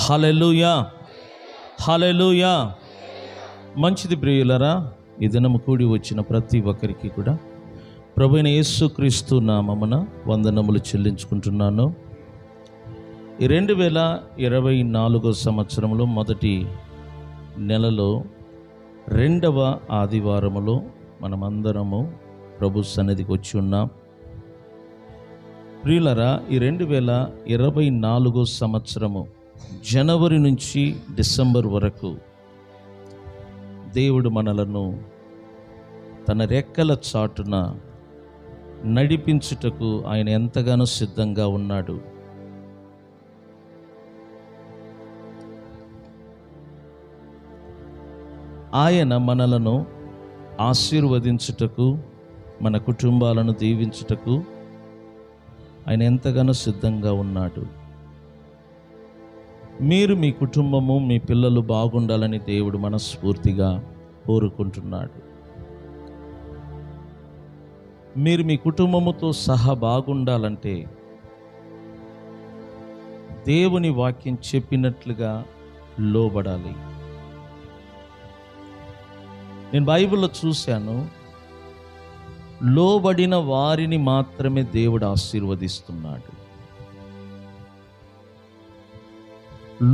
హల్లెలూయా, హల్లెలూయా. మంచిది ప్రియులరా, ఈ దినము కూడి వచ్చిన ప్రతి ఒక్కరికి కూడా ప్రభువైన యేసుక్రీస్తు నామమున వందనములు చెల్లించుకుంటున్నాను. ఈ 2024 సంవత్సరంలో మొదటి నెలలో 2వ ఆదివారములో మనమందరము ప్రభు సన్నిధికి వచ్చి ఉన్నాం. ప్రియులరా, ఈ 2024 సంవత్సరము జనవరి నుంచి డిసెంబర్ వరకు దేవుడు మనలను తన రెక్కల చాటున నడిపించుటకు ఆయన ఎంతగానో సిద్ధంగా ఉన్నాడు. ఆయన మనలను ఆశీర్వదించుటకు, మన కుటుంబాలను దీవించుటకు ఆయన ఎంతగానో సిద్ధంగా ఉన్నాడు. మీరు, మీ కుటుంబము, మీ పిల్లలు బాగుండాలని దేవుడు మనస్ఫూర్తిగా కోరుకుంటున్నాడు. మీరు మీ కుటుంబముతో సహా బాగుండాలంటే దేవుని వాక్యం చెప్పినట్లుగా లోబడాలి. నేను బైబిల్లో చూశాను, లోబడిన వారిని మాత్రమే దేవుడు ఆశీర్వదిస్తున్నాడు.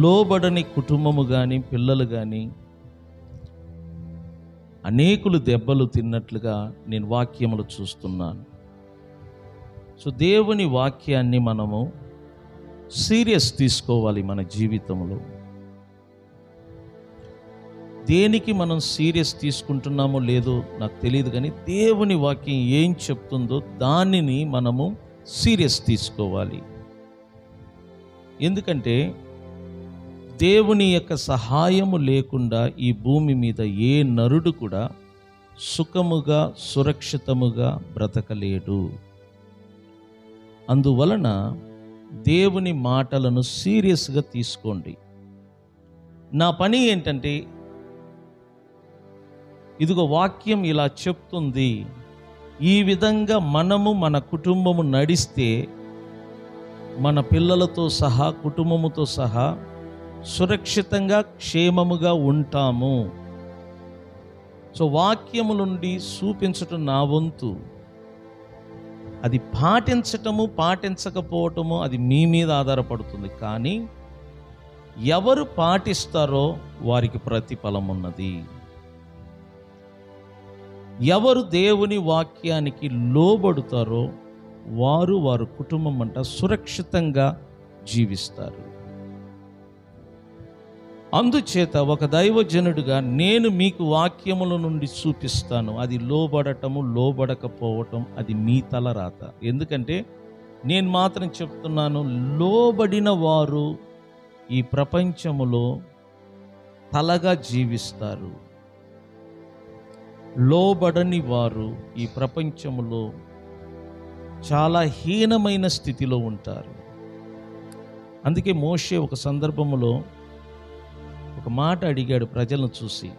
లోబడని కుటుంబము కానీ, పిల్లలు కానీ అనేకులు దెబ్బలు తిన్నట్లుగా నేను వాక్యములు చూస్తున్నాను. సో దేవుని వాక్యాన్ని మనము సీరియస్ తీసుకోవాలి. మన జీవితంలో దేనికి మనం సీరియస్ తీసుకుంటున్నామో లేదో నాకు తెలియదు, కానీ దేవుని వాక్యం ఏం చెప్తుందో దానిని మనము సీరియస్ తీసుకోవాలి. ఎందుకంటే దేవుని యొక్క సహాయము లేకుండా ఈ భూమి మీద ఏ నరుడు కూడా సుఖముగా, సురక్షితముగా బ్రతకలేడు. అందువలన దేవుని మాటలను సీరియస్గా తీసుకోండి. నా పని ఏంటంటే, ఇదిగో వాక్యం ఇలా చెప్తుంది, ఈ విధంగా మనము మన కుటుంబము నడిస్తే మన పిల్లలతో సహా, కుటుంబముతో సహా సురక్షితంగా, క్షేమముగా ఉంటాము. సో వాక్యము నుండి చూపించటం నా వంతు. అది పాటించటము, పాటించకపోవటము అది మీ మీద ఆధారపడుతుంది. కానీ ఎవరు పాటిస్తారో వారికి ప్రతిఫలం ఉన్నది. ఎవరు దేవుని వాక్యానికి లోబడుతారో వారు కుటుంబం అంట సురక్షితంగా జీవిస్తారు. అందుచేత ఒక దైవజనుడిగా నేను మీకు వాక్యముల నుండి చూపిస్తాను. అది లోబడటము, లోబడకపోవటం అది మీ తల రాత. ఎందుకంటే నేను మాత్రం చెప్తున్నాను, లోబడిన వారు ఈ ప్రపంచములో తలగా జీవిస్తారు. లోబడని వారు ఈ ప్రపంచములో చాలా హీనమైన స్థితిలో ఉంటారు. అందుకే మోషే ఒక సందర్భములో ఒక మాట అడిగాడు ప్రజలను చూసి,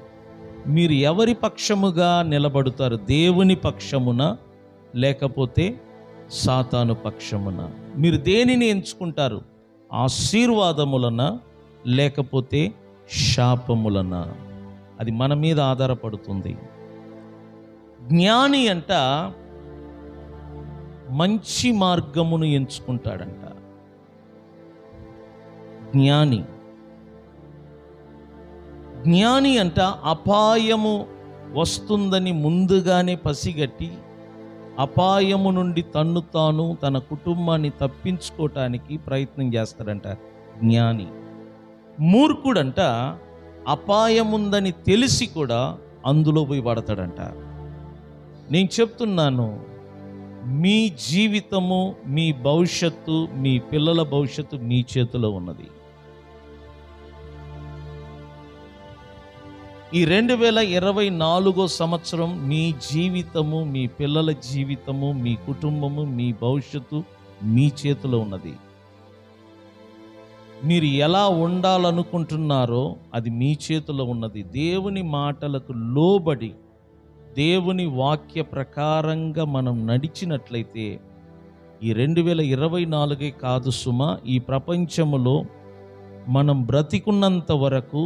మీరు ఎవరి పక్షముగా నిలబడతారు? దేవుని పక్షమున లేకపోతే సాతాను పక్షమున? మీరు దేనిని ఎంచుకుంటారు? ఆశీర్వాదములన లేకపోతే శాపములన? అది మన మీద ఆధారపడుతుంది. జ్ఞాని అంట మంచి మార్గమును ఎంచుకుంటాడంట. జ్ఞాని అంట అపాయము వస్తుందని ముందుగానే పసిగట్టి అపాయము నుండి తన్ను తాను, తన కుటుంబాన్ని తప్పించుకోవటానికి ప్రయత్నం చేస్తాడంట జ్ఞాని. మూర్ఖుడంట అపాయముందని తెలిసి కూడా అందులో పోయి పడతాడంట. నేను చెప్తున్నాను, మీ జీవితము, మీ భవిష్యత్తు, మీ పిల్లల భవిష్యత్తు మీ చేతిలో ఉన్నది. ఈ 2024 సంవత్సరం మీ జీవితము, మీ పిల్లల జీవితము, మీ కుటుంబము, మీ భవిష్యత్తు మీ చేతిలో ఉన్నది. మీరు ఎలా ఉండాలనుకుంటున్నారో అది మీ చేతిలో ఉన్నది. దేవుని మాటలకు లోబడి దేవుని వాక్య ప్రకారంగా మనం నడిచినట్లయితే ఈ 2024 కాదు సుమా, ఈ ప్రపంచములో మనం బ్రతికున్నంత వరకు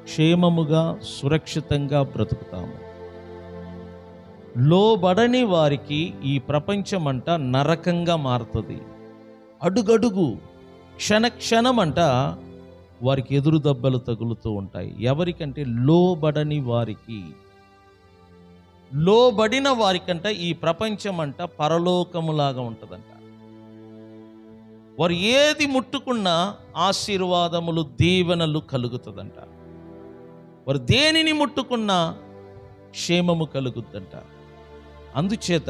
క్షేమముగా సురక్షితంగా బ్రతుకుతాము. లోబడని వారికి ఈ ప్రపంచమంట నరకంగా మారుతుంది. అడుగడుగు క్షణక్షణమంట వారికి ఎదురు దెబ్బలు తగులుతూ ఉంటాయి. ఎవరికంటే లోబడని వారికి. లోబడిన వారికంట ఈ ప్రపంచమంట పరలోకములాగా ఉంటుందంట. వారు ఏది ముట్టుకున్నా ఆశీర్వాదములు దీవెనలు కలుగుతుందంట. వారు దేనిని ముట్టుకున్నా క్షేమము కలుగుద్దంట. అందుచేత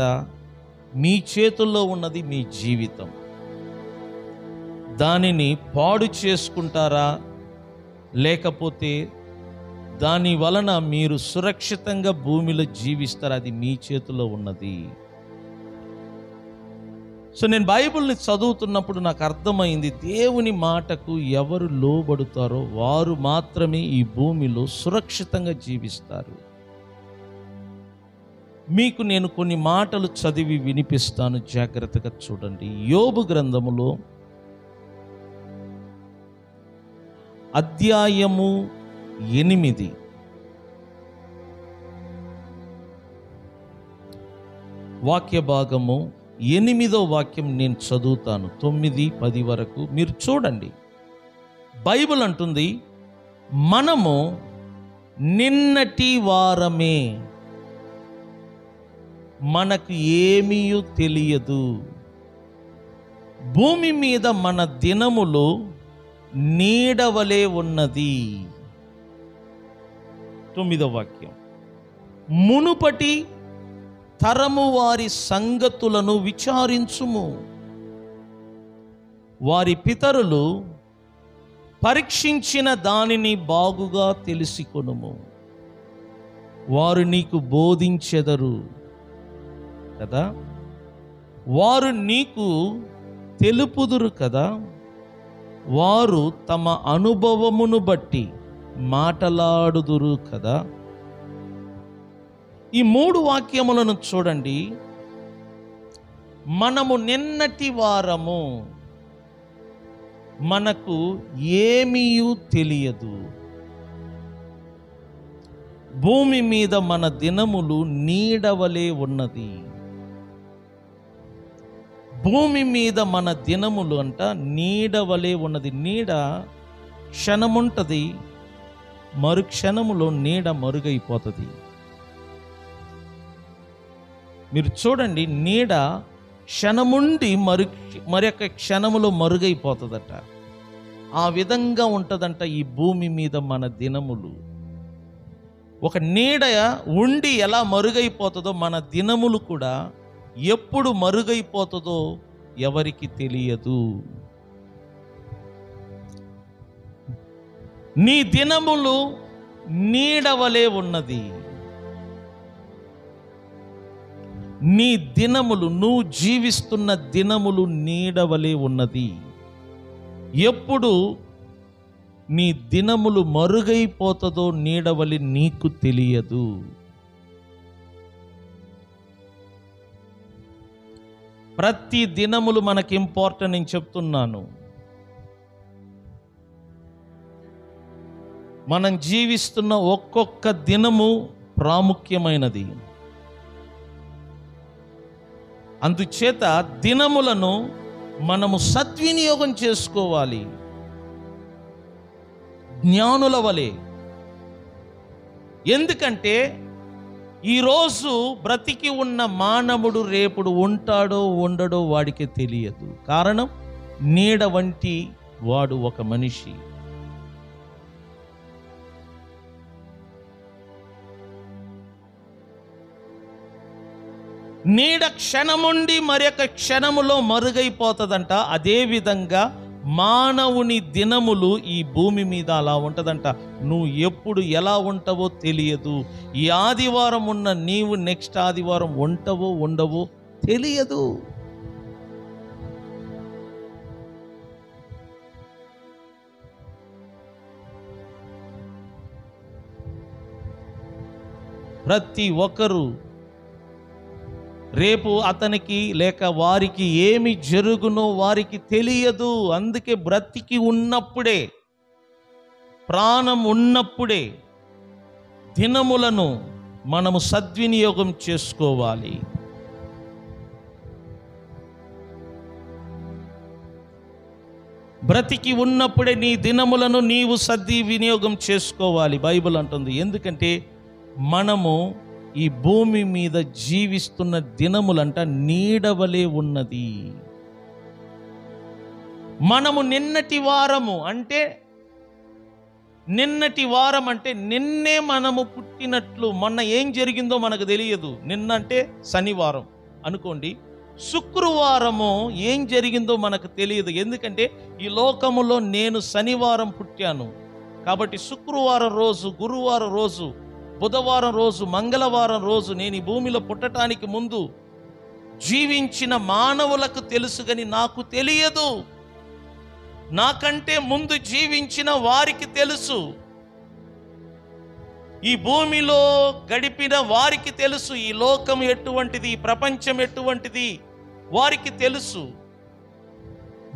మీ చేతుల్లో ఉన్నది మీ జీవితం. దానిని పాడు చేసుకుంటారా, లేకపోతే దాని వలన మీరు సురక్షితంగా భూమిలో జీవిస్తారా, అది మీ చేతిలో ఉన్నది. సో నేను బైబిల్ని చదువుతున్నప్పుడు నాకు అర్థమైంది, దేవుని మాటకు ఎవరు లోబడుతారో వారు మాత్రమే ఈ భూమిలో సురక్షితంగా జీవిస్తారు. మీకు నేను కొన్ని మాటలు చదివి వినిపిస్తాను, జాగ్రత్తగా చూడండి. యోబు గ్రంథములో అధ్యాయము 8 వాక్య భాగము 8వ వాక్యం నేను చదువుతాను. 9, 10 వరకు మీరు చూడండి. బైబిల్ అంటుంది, మనము నిన్నటి వారమే, మనకు ఏమీ తెలియదు. భూమి మీద మన దినములు నీడవలే ఉన్నది. 9వ వాక్యం, మునుపటి తరము వారి సంగతులను విచారించుము. వారి పితరులు పరీక్షించిన దానిని బాగుగా తెలుసుకొనుము. వారు నీకు బోధించెదరు కదా, వారు నీకు తెలుపుదురు కదా. వారు తమ అనుభవమును బట్టి మాటలాడుదురు కదా. ఈ 3 వాక్యములను చూడండి. మనము నిన్నటి వారము, మనకు ఏమీ తెలియదు. భూమి మీద మన దినములు నీడవలే ఉన్నది. భూమి మీద మన దినములు అంట నీడవలే ఉన్నది. నీడ క్షణముంటది, మరుక్షణములో నీడ మరుగైపోతుంది. మీరు చూడండి, నీడ క్షణముండి మరొక క్షణములో మరుగైపోతుందట. ఆ విధంగా ఉంటుందంట ఈ భూమి మీద మన దినములు. ఒక నీడ ఉండి ఎలా మరుగైపోతుందో మన దినములు కూడా ఎప్పుడు మరుగైపోతుందో ఎవరికి తెలియదు. నీ దినములు నీడవలే ఉన్నది. నీ దినములు, నువ్వు జీవిస్తున్న దినములు నీడవలే ఉన్నది. ఎప్పుడు నీ దినములు మరుగైపోతుందో నీడవలి నీకు తెలియదు. ప్రతి దినములు మనకి ఇంపార్టెంట్ నేను చెప్తున్నాను. మనం జీవిస్తున్న ఒక్కొక్క దినము ప్రాముఖ్యమైనది. అందుచేత దినములను మనము సద్వినియోగం చేసుకోవాలి, జ్ఞానుల వలె. ఎందుకంటే ఈరోజు బ్రతికి ఉన్న మానవుడు రేపుడు ఉంటాడో ఉండడో వాడికి తెలియదు. కారణం, నీడ వంటి వాడు ఒక మనిషి. నీడ క్షణముండి మరొక క్షణములో మరుగైపోతుందంట. అదేవిధంగా మానవుని దినములు ఈ భూమి మీద అలా ఉంటుందంట. నువ్వు ఎప్పుడు ఎలా ఉంటావో తెలియదు. ఈ ఆదివారం ఉన్న నీవు నెక్స్ట్ ఆదివారం ఉంటావో ఉండవో తెలియదు. ప్రతి ఒక్కరూ రేపు అతనికి లేక వారికి ఏమి జరుగునో వారికి తెలియదు. అందుకే బ్రతికి ఉన్నప్పుడే ప్రాణం ఉన్నప్పుడే దినములను మనము సద్వినియోగం చేసుకోవాలి. బ్రతికి ఉన్నప్పుడే నీ దినములను నీవు సద్వినియోగం చేసుకోవాలి బైబిల్ అంటుంది. ఎందుకంటే మనము ఈ భూమి మీద జీవిస్తున్న దినములంట నీడవలే ఉన్నది. మనము నిన్నటి వారం అంటే నిన్నే మనము పుట్టినట్లు. మొన్న ఏం జరిగిందో మనకు తెలియదు. నిన్న అంటే శనివారం అనుకోండి, శుక్రవారము ఏం జరిగిందో మనకు తెలియదు. ఎందుకంటే ఈ లోకములో నేను శనివారం పుట్టాను కాబట్టి శుక్రవారం రోజు, గురువారం రోజు, బుధవారం రోజు, మంగళవారం రోజు నేను ఈ భూమిలో పుట్టడానికి ముందు జీవించిన మానవులకు తెలుసు కానీ నాకు తెలియదు. నాకంటే ముందు జీవించిన వారికి తెలుసు. ఈ భూమిలో గడిపిన వారికి తెలుసు. ఈ లోకం ఎటువంటిది, ఈ ప్రపంచం ఎటువంటిది వారికి తెలుసు.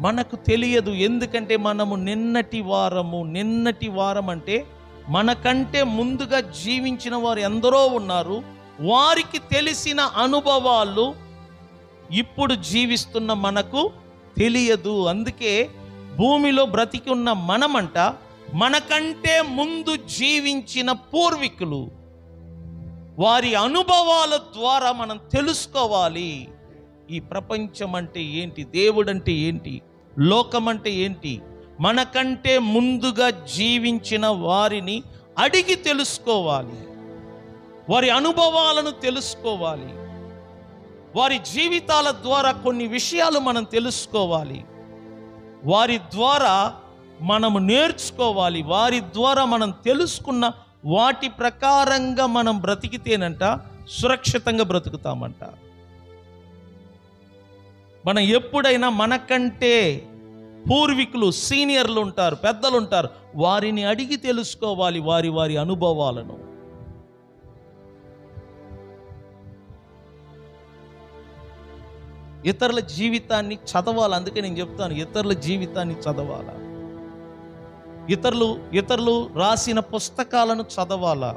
మనకు తెలియదు. ఎందుకంటే మనము నిన్నటి వారం అంటే మనకంటే ముందుగా జీవించిన వారు ఎందరో ఉన్నారు. వారికి తెలిసిన అనుభవాలు ఇప్పుడు జీవిస్తున్న మనకు తెలియదు. అందుకే భూమిలో బ్రతికి ఉన్న మనమంట మనకంటే ముందు జీవించిన పూర్వీకులు వారి అనుభవాల ద్వారా మనం తెలుసుకోవాలి. ఈ ప్రపంచం అంటే ఏంటి, దేవుడు అంటే ఏంటి, లోకం అంటే ఏంటి. మనకంటే ముందుగా జీవించిన వారిని అడిగి తెలుసుకోవాలి. వారి అనుభవాలను తెలుసుకోవాలి. వారి జీవితాల ద్వారా కొన్ని విషయాలు మనం తెలుసుకోవాలి. వారి ద్వారా మనము నేర్చుకోవాలి. వారి ద్వారా మనం తెలుసుకున్న వాటి ప్రకారంగా మనం బ్రతికితేనంట సురక్షితంగా బ్రతుకుతామంట. మనం ఎప్పుడైనా మనకంటే పూర్వీకులు, సీనియర్లు ఉంటారు, పెద్దలు ఉంటారు, వారిని అడిగి తెలుసుకోవాలి వారి అనుభవాలను. ఇతరుల జీవితాన్ని చదవాలి. అందుకే నేను చెప్తాను, ఇతరుల జీవితాన్ని చదవాలా, ఇతరులు రాసిన పుస్తకాలను చదవాలా,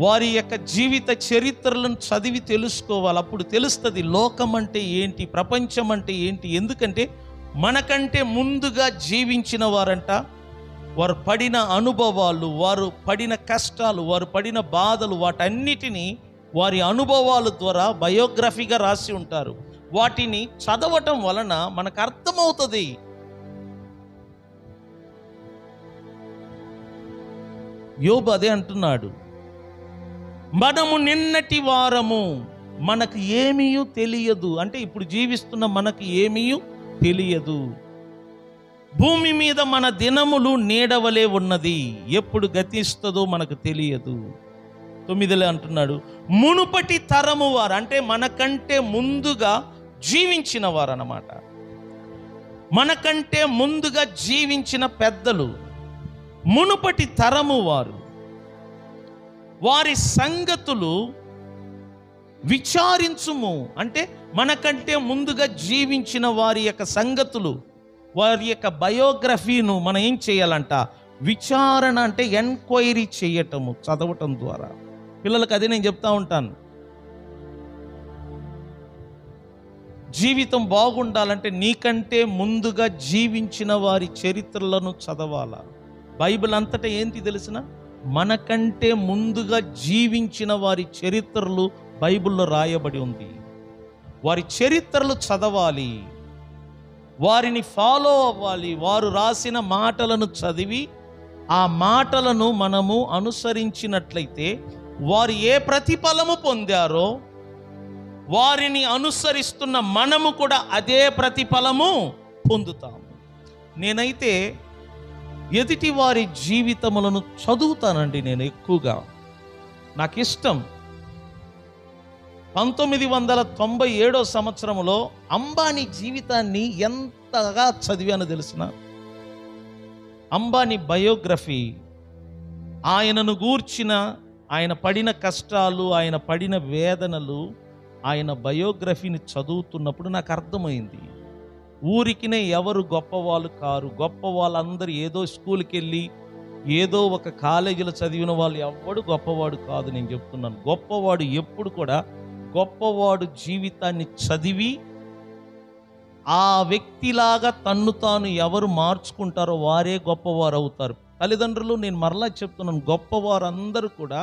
వారి యొక్క జీవిత చరిత్రలను చదివి తెలుసుకోవాలి. అప్పుడు తెలుస్తుంది లోకం అంటే ఏంటి, ప్రపంచం అంటే ఏంటి. ఎందుకంటే మనకంటే ముందుగా జీవించిన వారంట వారు పడిన అనుభవాలు, వారు పడిన కష్టాలు, వారు పడిన బాధలు, వాటన్నిటినీ వారి అనుభవాల ద్వారా బయోగ్రఫీగా రాసి ఉంటారు. వాటిని చదవటం వలన మనకు అర్థమవుతుంది. యోబు అదే అంటున్నాడు, మనము నిన్నటి వారము, మనకు ఏమీ తెలియదు. అంటే ఇప్పుడు జీవిస్తున్న మనకు ఏమీ తెలియదు. భూమి మీద మన దినములు నీడవలే ఉన్నది, ఎప్పుడు గతిస్తుందో మనకు తెలియదు. 9లో అంటున్నాడు, మునుపటి తరము వారు, అంటే మనకంటే ముందుగా జీవించిన వారు అన్నమాట. మనకంటే ముందుగా జీవించిన పెద్దలు, మునుపటి తరము వారు, వారి సంగతులు విచారించుము. అంటే మనకంటే ముందుగా జీవించిన వారి యొక్క సంగతులు, వారి యొక్క బయోగ్రఫీను మనం ఏం చేయాలంట, విచారణ అంటే ఎంక్వైరీ చేయటము, చదవటం ద్వారా. పిల్లలకు అదే నేను చెప్తా ఉంటాను. జీవితం బాగుండాలంటే నీకంటే ముందుగా జీవించిన వారి చరిత్రలను చదవాలా. బైబిల్ అంతటా ఏంటి తెలిసిన, మనకంటే ముందుగా జీవించిన వారి చరిత్రలు బైబిల్లో రాయబడి ఉంది. వారి చరిత్రలు చదవాలి, వారిని ఫాలో అవ్వాలి. వారు రాసిన మాటలను చదివి ఆ మాటలను మనము అనుసరించినట్లయితే వారు ఏ ప్రతిఫలము పొందారో వారిని అనుసరిస్తున్న మనము కూడా అదే ప్రతిఫలము పొందుతాము. నేనైతే ఎదుటి వారి జీవితములను చదువుతానండి. నేను ఎక్కువగా నాకు ఇష్టం. 1997 సంవత్సరంలో అంబానీ జీవితాన్ని ఎంతగా చదివానో తెలిసిన, అంబానీ బయోగ్రఫీ, ఆయనను గూర్చిన, ఆయన పడిన కష్టాలు, ఆయన పడిన వేదనలు, ఆయన బయోగ్రఫీని చదువుతున్నప్పుడు నాకు అర్థమైంది. ఊరికినే ఎవరు గొప్పవాళ్ళు కారు. గొప్ప వాళ్ళందరూ ఏదో స్కూల్కి వెళ్ళి ఏదో ఒక కాలేజీలో చదివిన వాళ్ళు ఎవడు గొప్పవాడు కాదు. నేను చెప్తున్నాను, గొప్పవాడు ఎప్పుడు కూడా గొప్పవాడు జీవితాన్ని చదివి ఆ వ్యక్తిలాగా తన్ను తాను ఎవరు మార్చుకుంటారో వారే గొప్పవారు అవుతారు. తల్లిదండ్రులు, నేను మరలా చెప్తున్నాను, గొప్పవారు అందరూ కూడా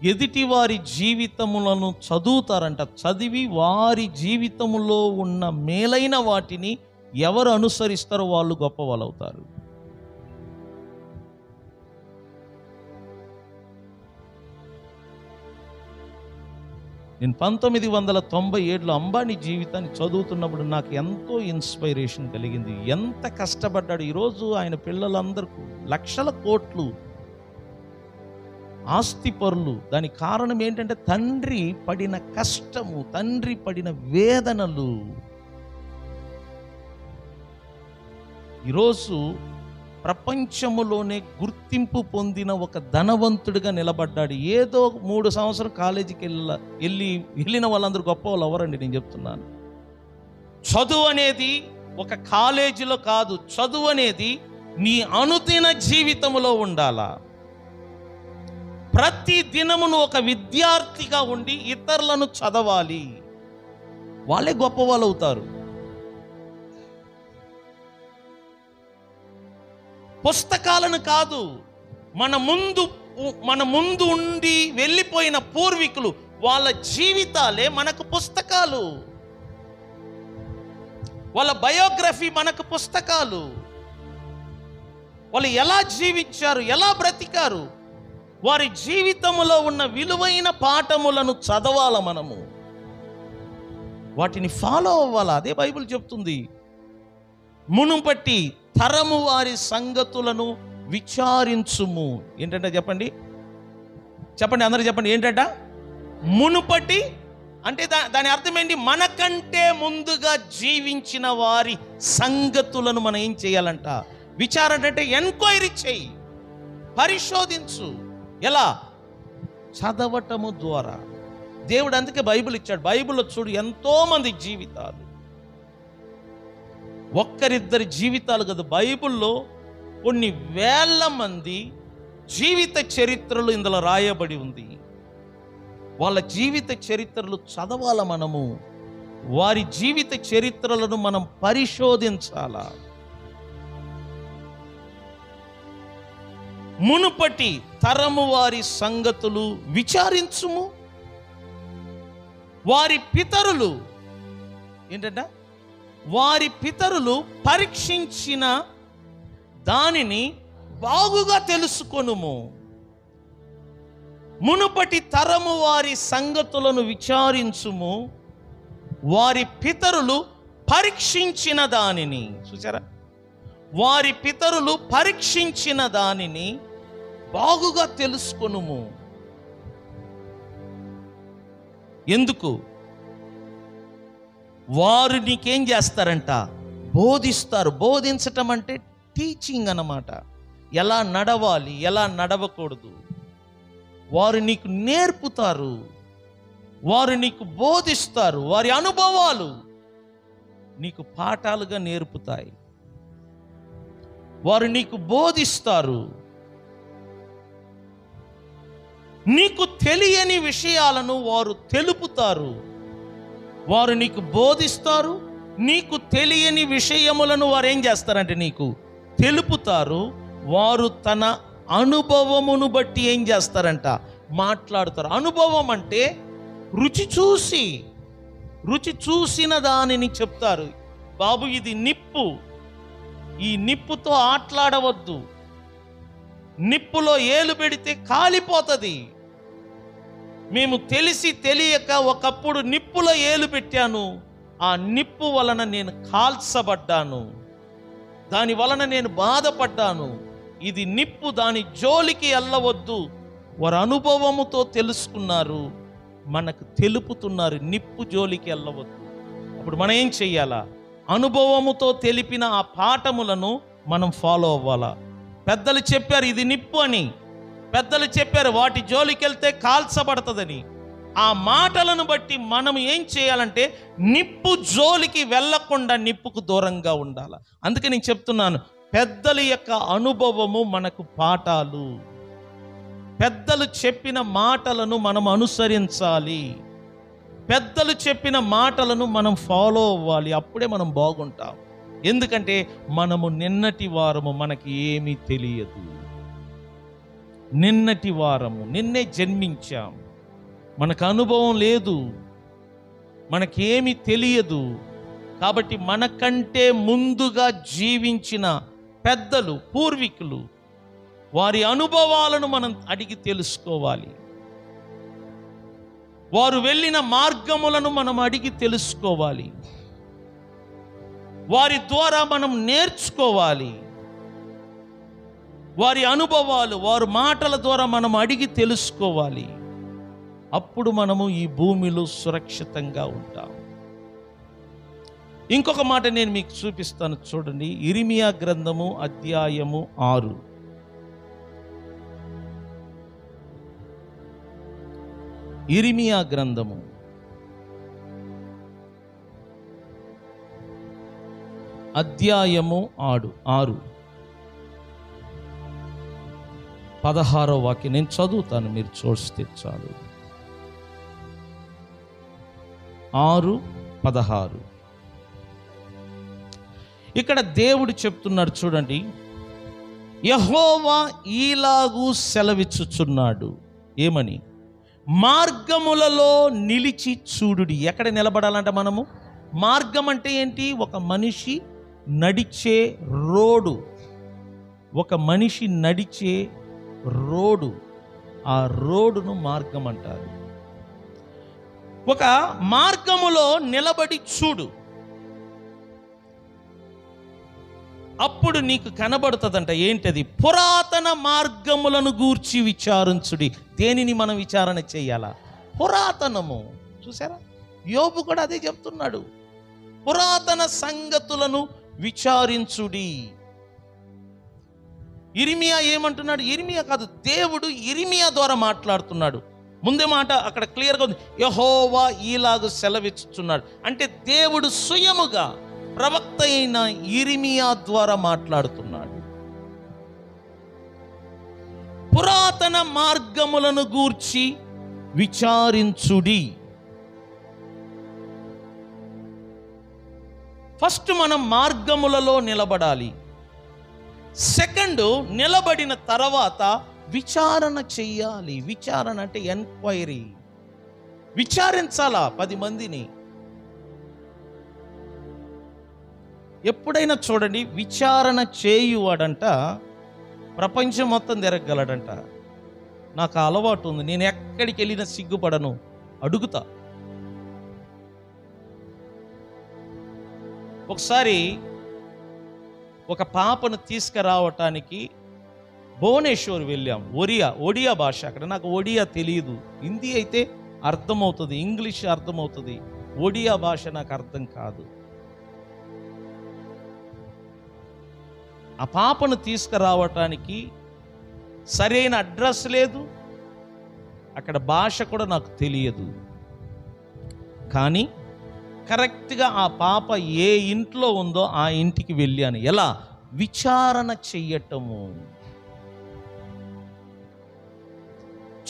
ఎదుటి వారి జీవితములను చదువుతారంట. చదివి వారి జీవితములో ఉన్న మేలైన వాటిని ఎవరు అనుసరిస్తారో వాళ్ళు గొప్పవాళ్ళు అవుతారు. నేను 1997లో అంబానీ జీవితాన్ని చదువుతున్నప్పుడు నాకు ఎంతో ఇన్స్పైరేషన్ కలిగింది. ఎంత కష్టపడ్డాడు. ఈరోజు ఆయన పిల్లలందరికీ లక్షల కోట్లు ఆస్తిపరులు. దానికి కారణం ఏంటంటే తండ్రి పడిన కష్టము, తండ్రి పడిన వేదనలు. ఈరోజు ప్రపంచములోనే గుర్తింపు పొందిన ఒక ధనవంతుడిగా నిలబడ్డాడు. ఏదో 3 సంవత్సరాలు కాలేజీకి వెళ్ళిన వాళ్ళందరూ గొప్ప వాళ్ళు ఎవరండి? నేను చెప్తున్నాను, చదువు అనేది ఒక కాలేజీలో కాదు. చదువు అనేది నీ అనుదిన జీవితంలో ఉండాలా. ప్రతి దినమును ఒక విద్యార్థిగా ఉండి ఇతరులను చదవాలి. వాళ్ళే గొప్ప వాళ్ళు అవుతారు. పుస్తకాలను కాదు, మన ముందు ఉండి వెళ్ళిపోయిన పూర్వీకులు వాళ్ళ జీవితాలే మనకు పుస్తకాలు. వాళ్ళ బయోగ్రఫీ మనకు పుస్తకాలు. వాళ్ళు ఎలా జీవించారు, ఎలా బ్రతికారు, వారి జీవితంలో ఉన్న విలువైన పాఠములను చదవాల. మనము వాటిని ఫాలో అవ్వాలా. అదే బైబిల్ చెప్తుంది. మునుపటి తరము వారి సంగతులను విచారించుము. ఏంటంటే చెప్పండి అందరూ చెప్పండి. ఏంటంట మునుపటి అంటే దాని అర్థం ఏంటి? మనకంటే ముందుగా జీవించిన వారి సంగతులను మనం ఏం చేయాలంట? విచారణ అంటే ఎంక్వైరీ చేయి, పరిశోధించు. ఎలా? చదవటము ద్వారా. దేవుడు అందుకే బైబిల్ ఇచ్చాడు. బైబిల్లో చూడు ఎంతో మంది జీవితాలు, ఒక్కరిద్దరి జీవితాలు కదా. బైబిల్లో కొన్ని వేల మంది జీవిత చరిత్రలు ఇందులో రాయబడి ఉంది. వాళ్ళ జీవిత చరిత్రలు చదవాల మనము. వారి జీవిత చరిత్రలను మనం పరిశోధించాలా. మునుపటి తరము వారి సంగతులు విచారించుము. వారి పితరులు ఏంటంట? వారి పితరులు పరీక్షించిన దానిని బాగుగా తెలుసుకొనుము. మునుపటి తరము వారి సంగతులను విచారించుము. వారి పితరులు పరీక్షించిన దానిని, చూసారా? వారి పితరులు పరీక్షించిన దానిని బాగుగా తెలుసుకొనుము. ఎందుకు? వారు నీకేం చేస్తారంట? బోధిస్తారు. బోధించటం అంటే టీచింగ్ అన్నమాట. ఎలా నడవాలి, ఎలా నడవకూడదు వారు నీకు నేర్పుతారు. వారు నీకు బోధిస్తారు. వారి అనుభవాలు నీకు పాఠాలుగా నేర్పుతాయి. వారు నీకు బోధిస్తారు. నీకు తెలియని విషయాలను వారు తెలుపుతారు. వారు నీకు బోధిస్తారు. నీకు తెలియని విషయములను వారు ఏం చేస్తారంటే నీకు తెలుపుతారు. వారు తన అనుభవమును బట్టి ఏం చేస్తారంట? మాట్లాడుతారు. అనుభవం అంటే రుచి చూసిన దానిని చెప్తారు. బాబు, ఇది నిప్పు, ఈ నిప్పుతో ఆటలాడవద్దు, నిప్పులో ఏలు పెడితే కాలిపోతుంది. మేము తెలిసి తెలియక ఒకప్పుడు నిప్పులో ఏలు పెట్టాను, ఆ నిప్పు వలన నేను కాల్చబడ్డాను, దాని వలన నేను బాధపడ్డాను. ఇది నిప్పు, దాని జోలికి వెళ్ళవద్దు. వారు అనుభవముతో తెలుసుకున్నారు, మనకు తెలుపుతున్నారు, నిప్పు జోలికి వెళ్ళవద్దు. అప్పుడు మనం ఏం చెయ్యాలా? అనుభవముతో తెలిపిన ఆ పాఠములను మనం ఫాలో అవ్వాలా. పెద్దలు చెప్పారు ఇది నిప్పు అని, పెద్దలు చెప్పారు వాటి జోలికి వెళ్తే కాల్చబడుతుందని. ఆ మాటలను బట్టి మనం ఏం చేయాలంటే నిప్పు జోలికి వెళ్ళకుండా నిప్పుకు దూరంగా ఉండాలి. అందుకే నేను చెప్తున్నాను, పెద్దల యొక్క అనుభవము మనకు పాఠాలు. పెద్దలు చెప్పిన మాటలను మనం అనుసరించాలి. పెద్దలు చెప్పిన మాటలను మనం ఫాలో అవ్వాలి. అప్పుడే మనం బాగుంటాం. ఎందుకంటే మనము నిన్నటి వారము, మనకి ఏమీ తెలియదు. నిన్నటి వారము, నిన్నే జన్మించాం, మనకు అనుభవం లేదు, మనకేమీ తెలియదు. కాబట్టి మనకంటే ముందుగా జీవించిన పెద్దలు, పూర్వీకులు, వారి అనుభవాలను మనం అడిగి తెలుసుకోవాలి. వారు వెళ్ళిన మార్గములను మనం అడిగి తెలుసుకోవాలి. వారి ద్వారా మనం నేర్చుకోవాలి. వారి అనుభవాలు, వారి మాటల ద్వారా మనం అడిగి తెలుసుకోవాలి. అప్పుడు మనము ఈ భూమిలో సురక్షితంగా ఉంటాం. ఇంకొక మాట నేను మీకు చూపిస్తాను, చూడండి. ఇర్మియా గ్రంథము అధ్యాయము 6. ఇర్మియా గ్రంథము అధ్యాయము 6, 16వ వాక్యం నేను చదువుతాను, మీరు చూస్తే చాలు. 6:16 ఇక్కడ దేవుడు చెప్తున్నాడు, చూడండి. యెహోవా ఈలాగు సెలవిచ్చుచున్నాడు, ఏమని? మార్గములలో నిలిచి చూడుడి. ఎక్కడ నిలబడాలంట మనము? మార్గం అంటే ఏంటి? ఒక మనిషి నడిచే రోడ్డు. ఒక మనిషి నడిచే రోడ్డు, ఆ రోడ్డును మార్గం అంటారు. ఒక మార్గములో నిలబడి చూడు, అప్పుడు నీకు కనబడుతుందంట. ఏంటది? పురాతన మార్గములను గూర్చి విచారించుడి. దేనిని మనం విచారణ చేయాలా? పురాతనము. చూసారా, యోబు కూడా అదే చెప్తున్నాడు, పురాతన సంగతులను విచారించుడి. ఇర్మియా ఏమంటున్నాడు? ఇర్మియా కాదు, దేవుడు ఇర్మియా ద్వారా మాట్లాడుతున్నాడు. ముందే మాట అక్కడ క్లియర్గా ఉంది, యెహోవా ఈలాగు సెలవిచ్చుచున్నాడు. అంటే దేవుడు స్వయముగా ప్రవక్త అయిన ఇర్మియా ద్వారా మాట్లాడుతున్నాడు. పురాతన మార్గములను గూర్చి విచారించుడి. ఫస్ట్ మనం మార్గములలో నిలబడాలి. సెకండ్, నిలబడిన తర్వాత విచారణ చెయ్యాలి. విచారణ అంటే ఎంక్వైరీ. విచారించాలా 10 మందిని. ఎప్పుడైనా చూడండి, విచారణ చేయువాడంట ప్రపంచం మొత్తం తిరగలడంట. నాకు ఆ అలవాటు ఉంది, నేను ఎక్కడికి వెళ్ళినా సిగ్గుపడను, అడుగుతా. ఒకసారి ఒక పాపను తీసుకురావటానికి భువనేశ్వర్ వెళ్ళాం. ఒడియా భాష అక్కడ. నాకు ఒడియా తెలియదు, హిందీ అయితే అర్థమవుతుంది, ఇంగ్లీష్ అర్థమవుతుంది, ఒడియా భాష నాకు అర్థం కాదు. ఆ పాపను తీసుకురావటానికి సరైన అడ్రస్ లేదు, అక్కడ భాష కూడా నాకు తెలియదు. కానీ కరెక్ట్గా ఆ పాప ఏ ఇంట్లో ఉందో ఆ ఇంటికి వెళ్ళాను. ఎలా? విచారణ చెయ్యటము.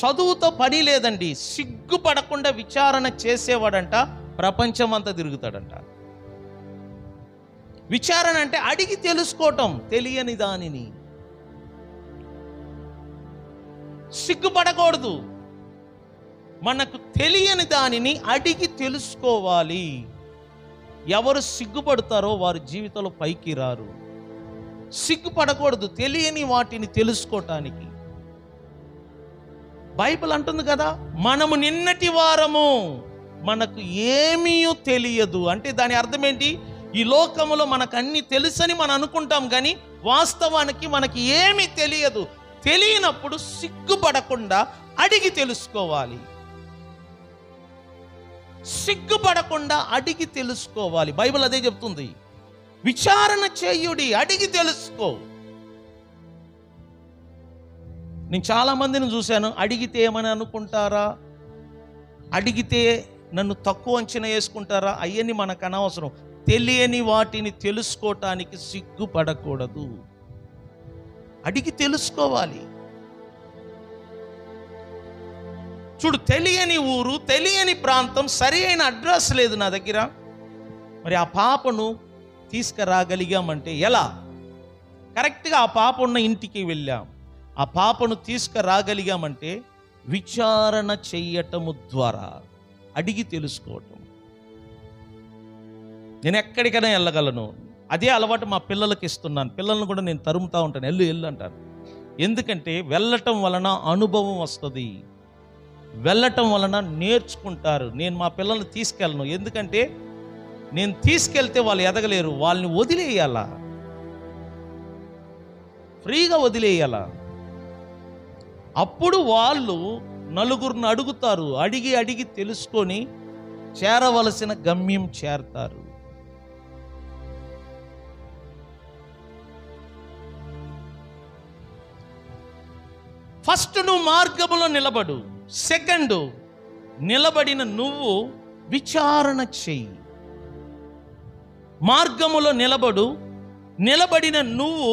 చదువుతో పని లేదండి, సిగ్గుపడకుండా విచారణ చేసేవాడంట ప్రపంచం అంతా తిరుగుతాడంట. విచారణ అంటే అడిగి తెలుసుకోవటం, తెలియని దానిని. సిగ్గుపడకూడదు, మనకు తెలియని దానిని అడిగి తెలుసుకోవాలి. ఎవరు సిగ్గుపడతారో వారి జీవితంలో పైకి రారు. సిగ్గుపడకూడదు తెలియని వాటిని తెలుసుకోవటానికి. బైబిల్ అంటుంది కదా, మనము నిన్నటి వారము, మనకు ఏమీ తెలియదు. అంటే దాని అర్థం ఏంటి? ఈ లోకములో మనకు అన్ని తెలుసని మనం అనుకుంటాం, కానీ వాస్తవానికి మనకి ఏమీ తెలియదు. తెలియనప్పుడు సిగ్గుపడకుండా అడిగి తెలుసుకోవాలి. సిగ్గుపడకుండా అడిగి తెలుసుకోవాలి. బైబిల్ అదే చెప్తుంది, విచారణ చేయుడి, అడిగి తెలుసుకో. నేను చాలా మందిని చూశాను, అడిగితే ఏమని అనుకుంటారా, అడిగితే నన్ను తక్కువ అంచనా వేసుకుంటారా? అయ్యని మనకు అనవసరం. తెలియని వాటిని తెలుసుకోవటానికి సిగ్గుపడకూడదు. అడిగి తెలుసుకోవాలి. చూడు, తెలియని ఊరు, తెలియని ప్రాంతం, సరి అయిన అడ్రస్ లేదు నా దగ్గర. మరి ఆ పాపను తీసుకురాగలిగామంటే ఎలా? కరెక్ట్గా ఆ పాప ఉన్న ఇంటికి వెళ్ళాం. ఆ పాపను తీసుకురాగలిగామంటే విచారణ చెయ్యటము ద్వారా, అడిగి తెలుసుకోవటం. నేను ఎక్కడికైనా వెళ్ళగలను. అదే అలవాటు మా పిల్లలకి ఇస్తున్నాను. పిల్లలను కూడా నేను తరుముతూ ఉంటాను, వెళ్ళు వెళ్ళు అంటాను. ఎందుకంటే వెళ్ళటం వలన అనుభవం వస్తుంది, వెళ్ళటం వలన నేర్చుకుంటారు. నేను మా పిల్లల్ని తీసుకెళ్ళను, ఎందుకంటే నేను తీసుకెళ్తే వాళ్ళు ఎదగలేరు. వాళ్ళని వదిలేయాలా, ఫ్రీగా వదిలేయాలా. అప్పుడు వాళ్ళు నలుగురిని అడుగుతారు, అడిగి అడిగి తెలుసుకొని చేరవలసిన గమ్యం చేరతారు. ఫస్ట్ నువ్వు మార్గములో నిలబడు. సెకండ్, నిలబడిన నువ్వు విచారణ చెయ్యి. మార్గములో నిలబడు. నిలబడిన నువ్వు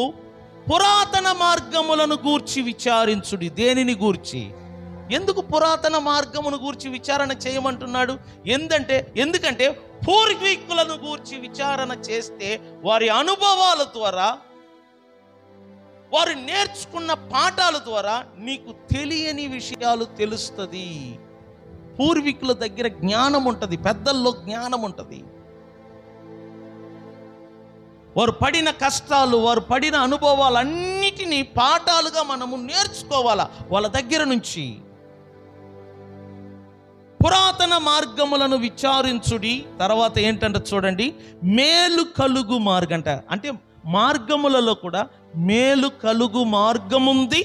పురాతన మార్గములను గూర్చి విచారించుడి. దేనిని గూర్చి? ఎందుకు పురాతన మార్గమును గూర్చి విచారణ చేయమంటున్నాడు? ఎందుకంటే పూర్వీకులను గూర్చి విచారణ చేస్తే వారి అనుభవాల ద్వారా, వారు నేర్చుకున్న పాఠాల ద్వారా నీకు తెలియని విషయాలు తెలుస్తుంది. పూర్వీకుల దగ్గర జ్ఞానం ఉంటుంది, పెద్దల్లో జ్ఞానం ఉంటుంది. వారు పడిన కష్టాలు, వారు పడిన అనుభవాలన్నిటినీ పాఠాలుగా మనము నేర్చుకోవాలా వాళ్ళ దగ్గర నుంచి. పురాతన మార్గములను విచారించుడి. తర్వాత ఏంటంటే చూడండి, మేలు కలుగు మార్గంట. అంటే మార్గములలో కూడా మేలు కలుగు మార్గముంది,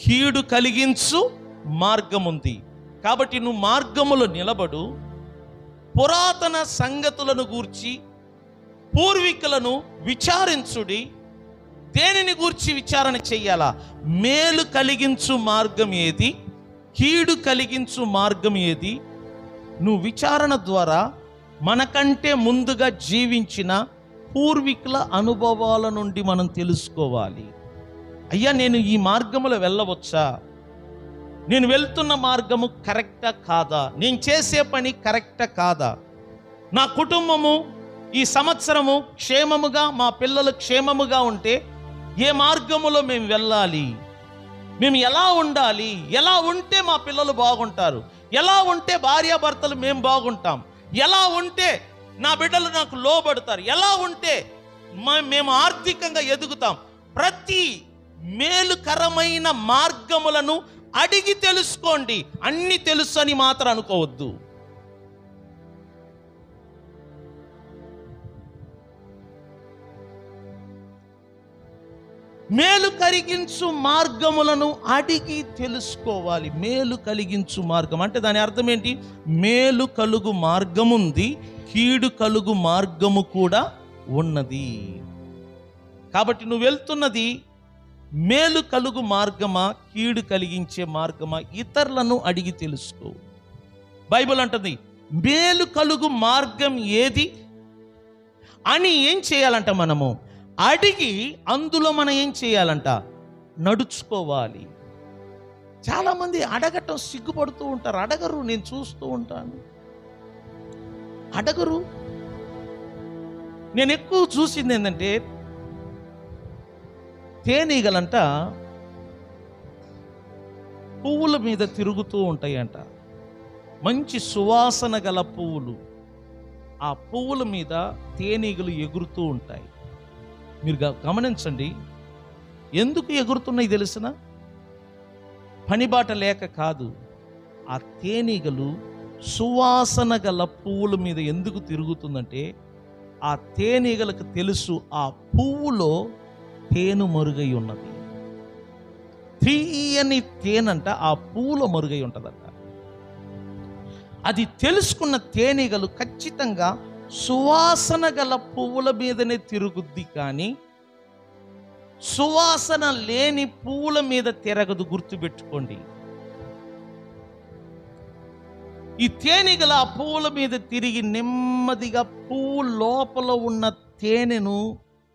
కీడు కలిగించు మార్గముంది. కాబట్టి నువ్వు మార్గములో నిలబడు. పురాతన సంగతులను గూర్చి, పూర్వీకులను విచారించుడి. దేనిని గూర్చి విచారణ చెయ్యాలా? మేలు కలిగించు మార్గం ఏది, కీడు కలిగించు మార్గం ఏది? నువ్వు విచారణ ద్వారా మనకంటే ముందుగా జీవించిన పూర్వీకుల అనుభవాల నుండి మనం తెలుసుకోవాలి. అయ్యా, నేను ఈ మార్గములో వెళ్ళవచ్చా? నేను వెళ్తున్న మార్గము కరెక్టా కాదా? నేను చేసే పని కరెక్టా కాదా? నా కుటుంబము ఈ సంవత్సరము క్షేమముగా, మా పిల్లలు క్షేమముగా ఉంటే ఏ మార్గములో మేము వెళ్ళాలి? మేము ఎలా ఉండాలి? ఎలా ఉంటే మా పిల్లలు బాగుంటారు? ఎలా ఉంటే భార్యాభర్తలు మేము బాగుంటాం? ఎలా ఉంటే నా బిడ్డలు నాకు లోబడతారు? ఎలా ఉంటే మేము ఆర్థికంగా ఎదుగుతాం? ప్రతి మేలుకరమైన మార్గములను అడిగి తెలుసుకోండి. అన్ని తెలుసు అని మాత్రం అనుకోవద్దు. మేలు కలిగించు మార్గములను అడిగి తెలుసుకోవాలి. మేలు కలిగించు మార్గం అంటే దాని అర్థం ఏంటి? మేలు కలుగు మార్గముంది, కీడు కలుగు మార్గము కూడా ఉన్నది. కాబట్టి నువ్వు వెళ్తున్నది మేలు కలుగు మార్గమా, కీడు కలిగించే మార్గమా? ఇతరులను అడిగి తెలుసుకో. బైబిల్ అంటుంది మేలు కలుగు మార్గం ఏది అని ఏం చేయాలంట? మనము అడిగి అందులో మనం ఏం చేయాలంట? నడుచుకోవాలి. చాలామంది అడగటం సిగ్గుపడుతూ ఉంటారు, అడగరు. నేను చూస్తూ ఉంటాను, అడగరు. నేను ఎక్కువ చూసింది ఏంటంటే, తేనీగలంట పువ్వుల మీద తిరుగుతూ ఉంటాయంట. మంచి సువాసన గల పువ్వులు, ఆ పువ్వుల మీద తేనీగలు ఎగురుతూ ఉంటాయి. మీరు గమనించండి, ఎందుకు ఎగురుతున్నాయి తెలిసిన? పనిబాట లేక కాదు. ఆ తేనీగలు సువాసన గల పువ్వుల మీద ఎందుకు తిరుగుతుందంటే, ఆ తేనీగలకు తెలుసు ఆ పువ్వులో తేను మరుగై ఉన్నది. తీయని తేనంట ఆ పువ్వులో మరుగై ఉంటుందంట. అది తెలుసుకున్న తేనీగలు ఖచ్చితంగా సువాసన గల పువ్వుల మీదనే తిరుగుద్ది, కానీ సువాసన లేని పువ్వుల మీద తిరగదు. గుర్తుపెట్టుకోండి. ఈ తేనెగల ఆ పువ్వుల మీద తిరిగి నెమ్మదిగా పువ్వు లోపల ఉన్న తేనెను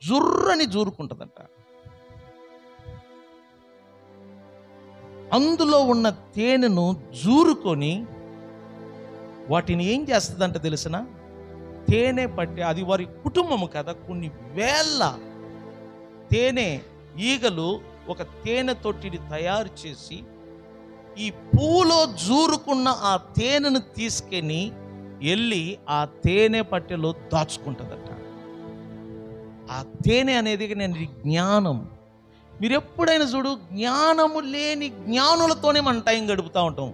జుర్రని జూరుకుంటుందంట. అందులో ఉన్న తేనెను జూరుకొని వాటిని ఏం చేస్తుందంట తెలిసిన? తేనె పట్టి, అది వారి కుటుంబము కదా, కొన్ని వేల తేనె ఈగలు ఒక తేనె తొట్టిని తయారు చేసి ఈ పువ్వులో జూరుకున్న ఆ తేనెను తీసుకెళ్ళి వెళ్ళి ఆ తేనె పట్టెలో దాచుకుంటుందట. ఆ తేనె అనేది నేను జ్ఞానం. మీరు ఎప్పుడైనా చూడు, జ్ఞానము లేని జ్ఞానులతోనే మన టైం గడుపుతూ ఉంటాం.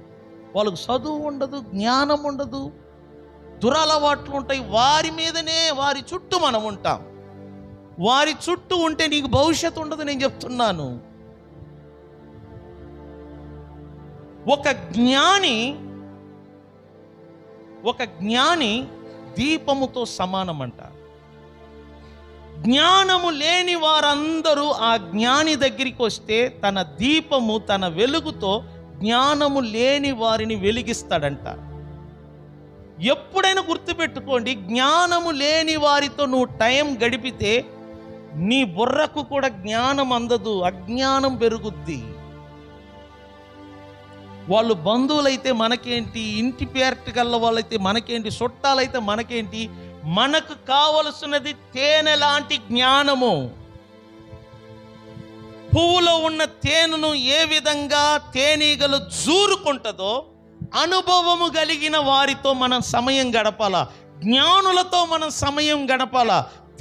వాళ్ళకు చదువు ఉండదు, జ్ఞానం ఉండదు, దురలవాట్లు ఉంటాయి. వారి మీదనే, వారి చుట్టూ మనం ఉంటాం. వారి చుట్టూ ఉంటే నీకు భవిష్యత్తు ఉండదు. నేను చెప్తున్నాను, ఒక జ్ఞాని దీపముతో సమానమంట. జ్ఞానము లేని వారందరూ ఆ జ్ఞాని దగ్గరికి వస్తే తన దీపము, తన వెలుగుతో జ్ఞానము లేని వారిని వెలిగిస్తాడంట. ఎప్పుడైనా గుర్తుపెట్టుకోండి, జ్ఞానము లేని వారితో నువ్వు టైం గడిపితే నీ బుర్రకు కూడా జ్ఞానం అందదు, అజ్ఞానం పెరుగుద్ది. వాళ్ళు బంధువులైతే మనకేంటి, ఇంటి పేరటి గల్ల వాళ్ళైతే మనకేంటి, చుట్టాలైతే మనకేంటి, మనకు కావలసినది తేనె లాంటి జ్ఞానము. పువ్వులో ఉన్న తేనెను ఏ విధంగా తేనీగలు జూరుకుంటుందో అనుభవము కలిగిన వారితో మనం సమయం గడపాల, జ్ఞానులతో మనం సమయం గడపాల,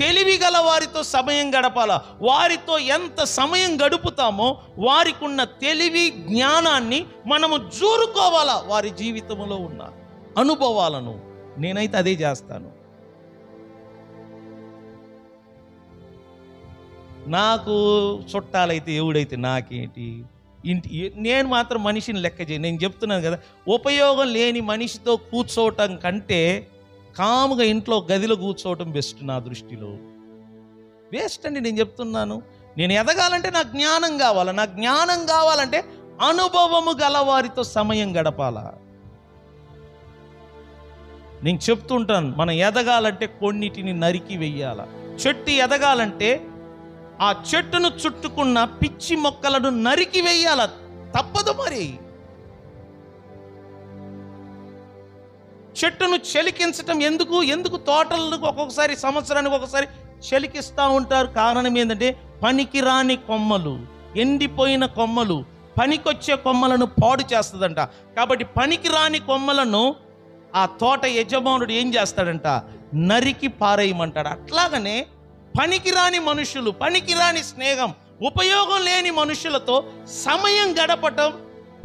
తెలివి గల వారితో సమయం గడపాల. వారితో ఎంత సమయం గడుపుతామో వారికి ఉన్న తెలివి, జ్ఞానాన్ని మనము జూరుకోవాలా, వారి జీవితంలో ఉన్న అనుభవాలను. నేనైతే అదే చేస్తాను. నాకు చుట్టాలైతే ఎవడైతే నాకేంటి, నేను మాత్రం మనిషిని లెక్క చేయను. నేను చెప్తున్నాను కదా, ఉపయోగం లేని మనిషితో కూర్చోవటం కంటే కాముగా ఇంట్లో గదిలో కూర్చోవటం బెస్ట్ నా దృష్టిలో. వేస్ట్ అండి, నేను చెప్తున్నాను. నేను ఎదగాలంటే నాకు జ్ఞానం కావాలా, నాకు జ్ఞానం కావాలంటే అనుభవము గల వారితో సమయం గడపాలా. నేను చెప్తుంటాను, మనం ఎదగాలంటే కొన్నిటిని నరికి వెయ్యాల. చెట్టు ఎదగాలంటే ఆ చెట్టును చుట్టుకున్న పిచ్చి మొక్కలను నరికి వెయ్యాల, తప్పదు. మరి చెట్టును చెలికించటం ఎందుకు తోటలకు ఒక్కొక్కసారి, సంవత్సరానికి ఒకసారి చెలికిస్తూ ఉంటారు? కారణం ఏంటంటే పనికిరాని కొమ్మలు, ఎండిపోయిన కొమ్మలు పనికొచ్చే కొమ్మలను పాడు చేస్తుందంట. కాబట్టి పనికిరాని కొమ్మలను ఆ తోట యజమానుడు ఏం చేస్తాడంట? నరికి పారేయమంటాడు. అట్లాగనే పనికిరాని మనుషులు, పనికిరాని స్నేహం, ఉపయోగం లేని మనుషులతో సమయం గడపటం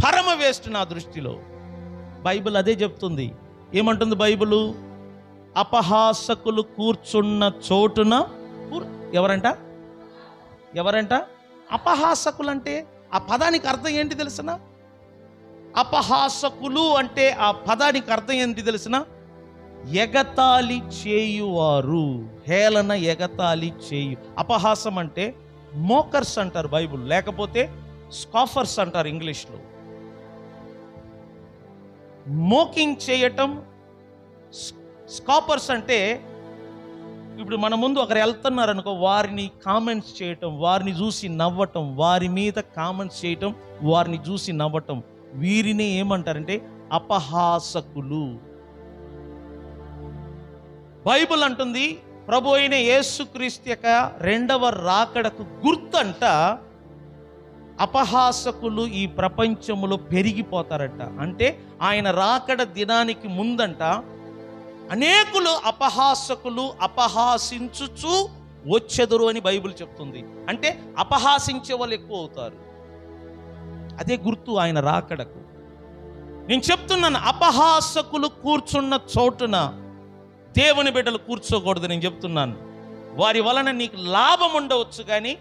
పరమ వేస్ట్ నా దృష్టిలో. బైబిల్ అదే చెప్తుంది. ఏమంటుంది బైబిలు? అపహాసకులు కూర్చున్న చోటున ఎవరంట? అపహాసకులు అంటే ఆ పదానికి అర్థం ఏంటి తెలిసిన? అపహాసకులు అంటే ఆ పదానికి అర్థం ఏంటి తెలిసిన? ఎగతాళి చేయువారు, హేళన, ఎగతాళి చేయు. అపహాసం అంటే మోకర్స్ అంటారు బైబుల్, లేకపోతే స్కాఫర్స్ అంటారు ఇంగ్లీష్లో. మోకింగ్ చేయటం. స్కాపర్స్ అంటే ఇప్పుడు మన ముందు ఒకరు వెళ్తున్నారు అనుకో, వారిని కామెంట్స్ చేయటం, వారిని చూసి నవ్వటం, వారి మీద కామెంట్స్ చేయటం, వారిని చూసి నవ్వటం, వీరిని ఏమంటారంటే అపహాసకులు. బైబిల్ అంటుంది ప్రభు అయిన యేసుక్రీస్తు యొక్క రెండవ రాకడకు గుర్తంట అపహాసకులు ఈ ప్రపంచములో పెరిగిపోతారట. అంటే ఆయన రాకడ దినానికి ముందంట అనేకులు అపహాసకులు అపహాసించుచు వచ్చెదరు అని బైబిల్ చెప్తుంది. అంటే అపహాసించే వాళ్ళు ఎక్కువ అవుతారు. అదే గుర్తు ఆయన రాకడకు. నేను చెప్తున్నాను, అపహాసకులు కూర్చున్న చోటున దేవుని బిడ్డలు కూర్చోకూడదు. నేను చెప్తున్నాను, వారి వలన నీకు లాభం ఉండవచ్చు కానీ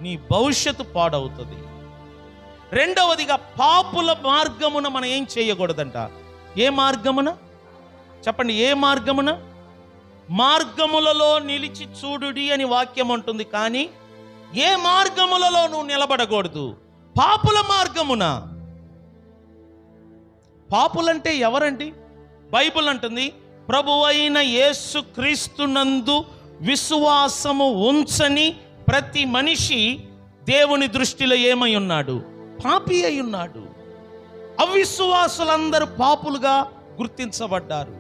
నీ భవిష్యత్తు పాడవుతుంది. రెండవదిగా పాపుల మార్గమున మనం ఏం చేయకూడదంట. ఏ మార్గమున చెప్పండి? ఏ మార్గమున? మార్గములలో నిలిచి చూడుడి అని వాక్యం ఉంటుంది. కానీ ఏ మార్గములలో నువ్వు నిలబడకూడదు? పాపుల మార్గమున. పాపులంటే ఎవరండి? బైబిల్ అంటుంది, ప్రభువైన యేసు క్రీస్తునందు విశ్వాసము ఉంచని ప్రతి మనిషి దేవుని దృష్టిలో ఏమై ఉన్నాడు? పాపి అయి ఉన్నాడు. అవిశ్వాసులందరూ పాపులుగా గుర్తించబడ్డారు.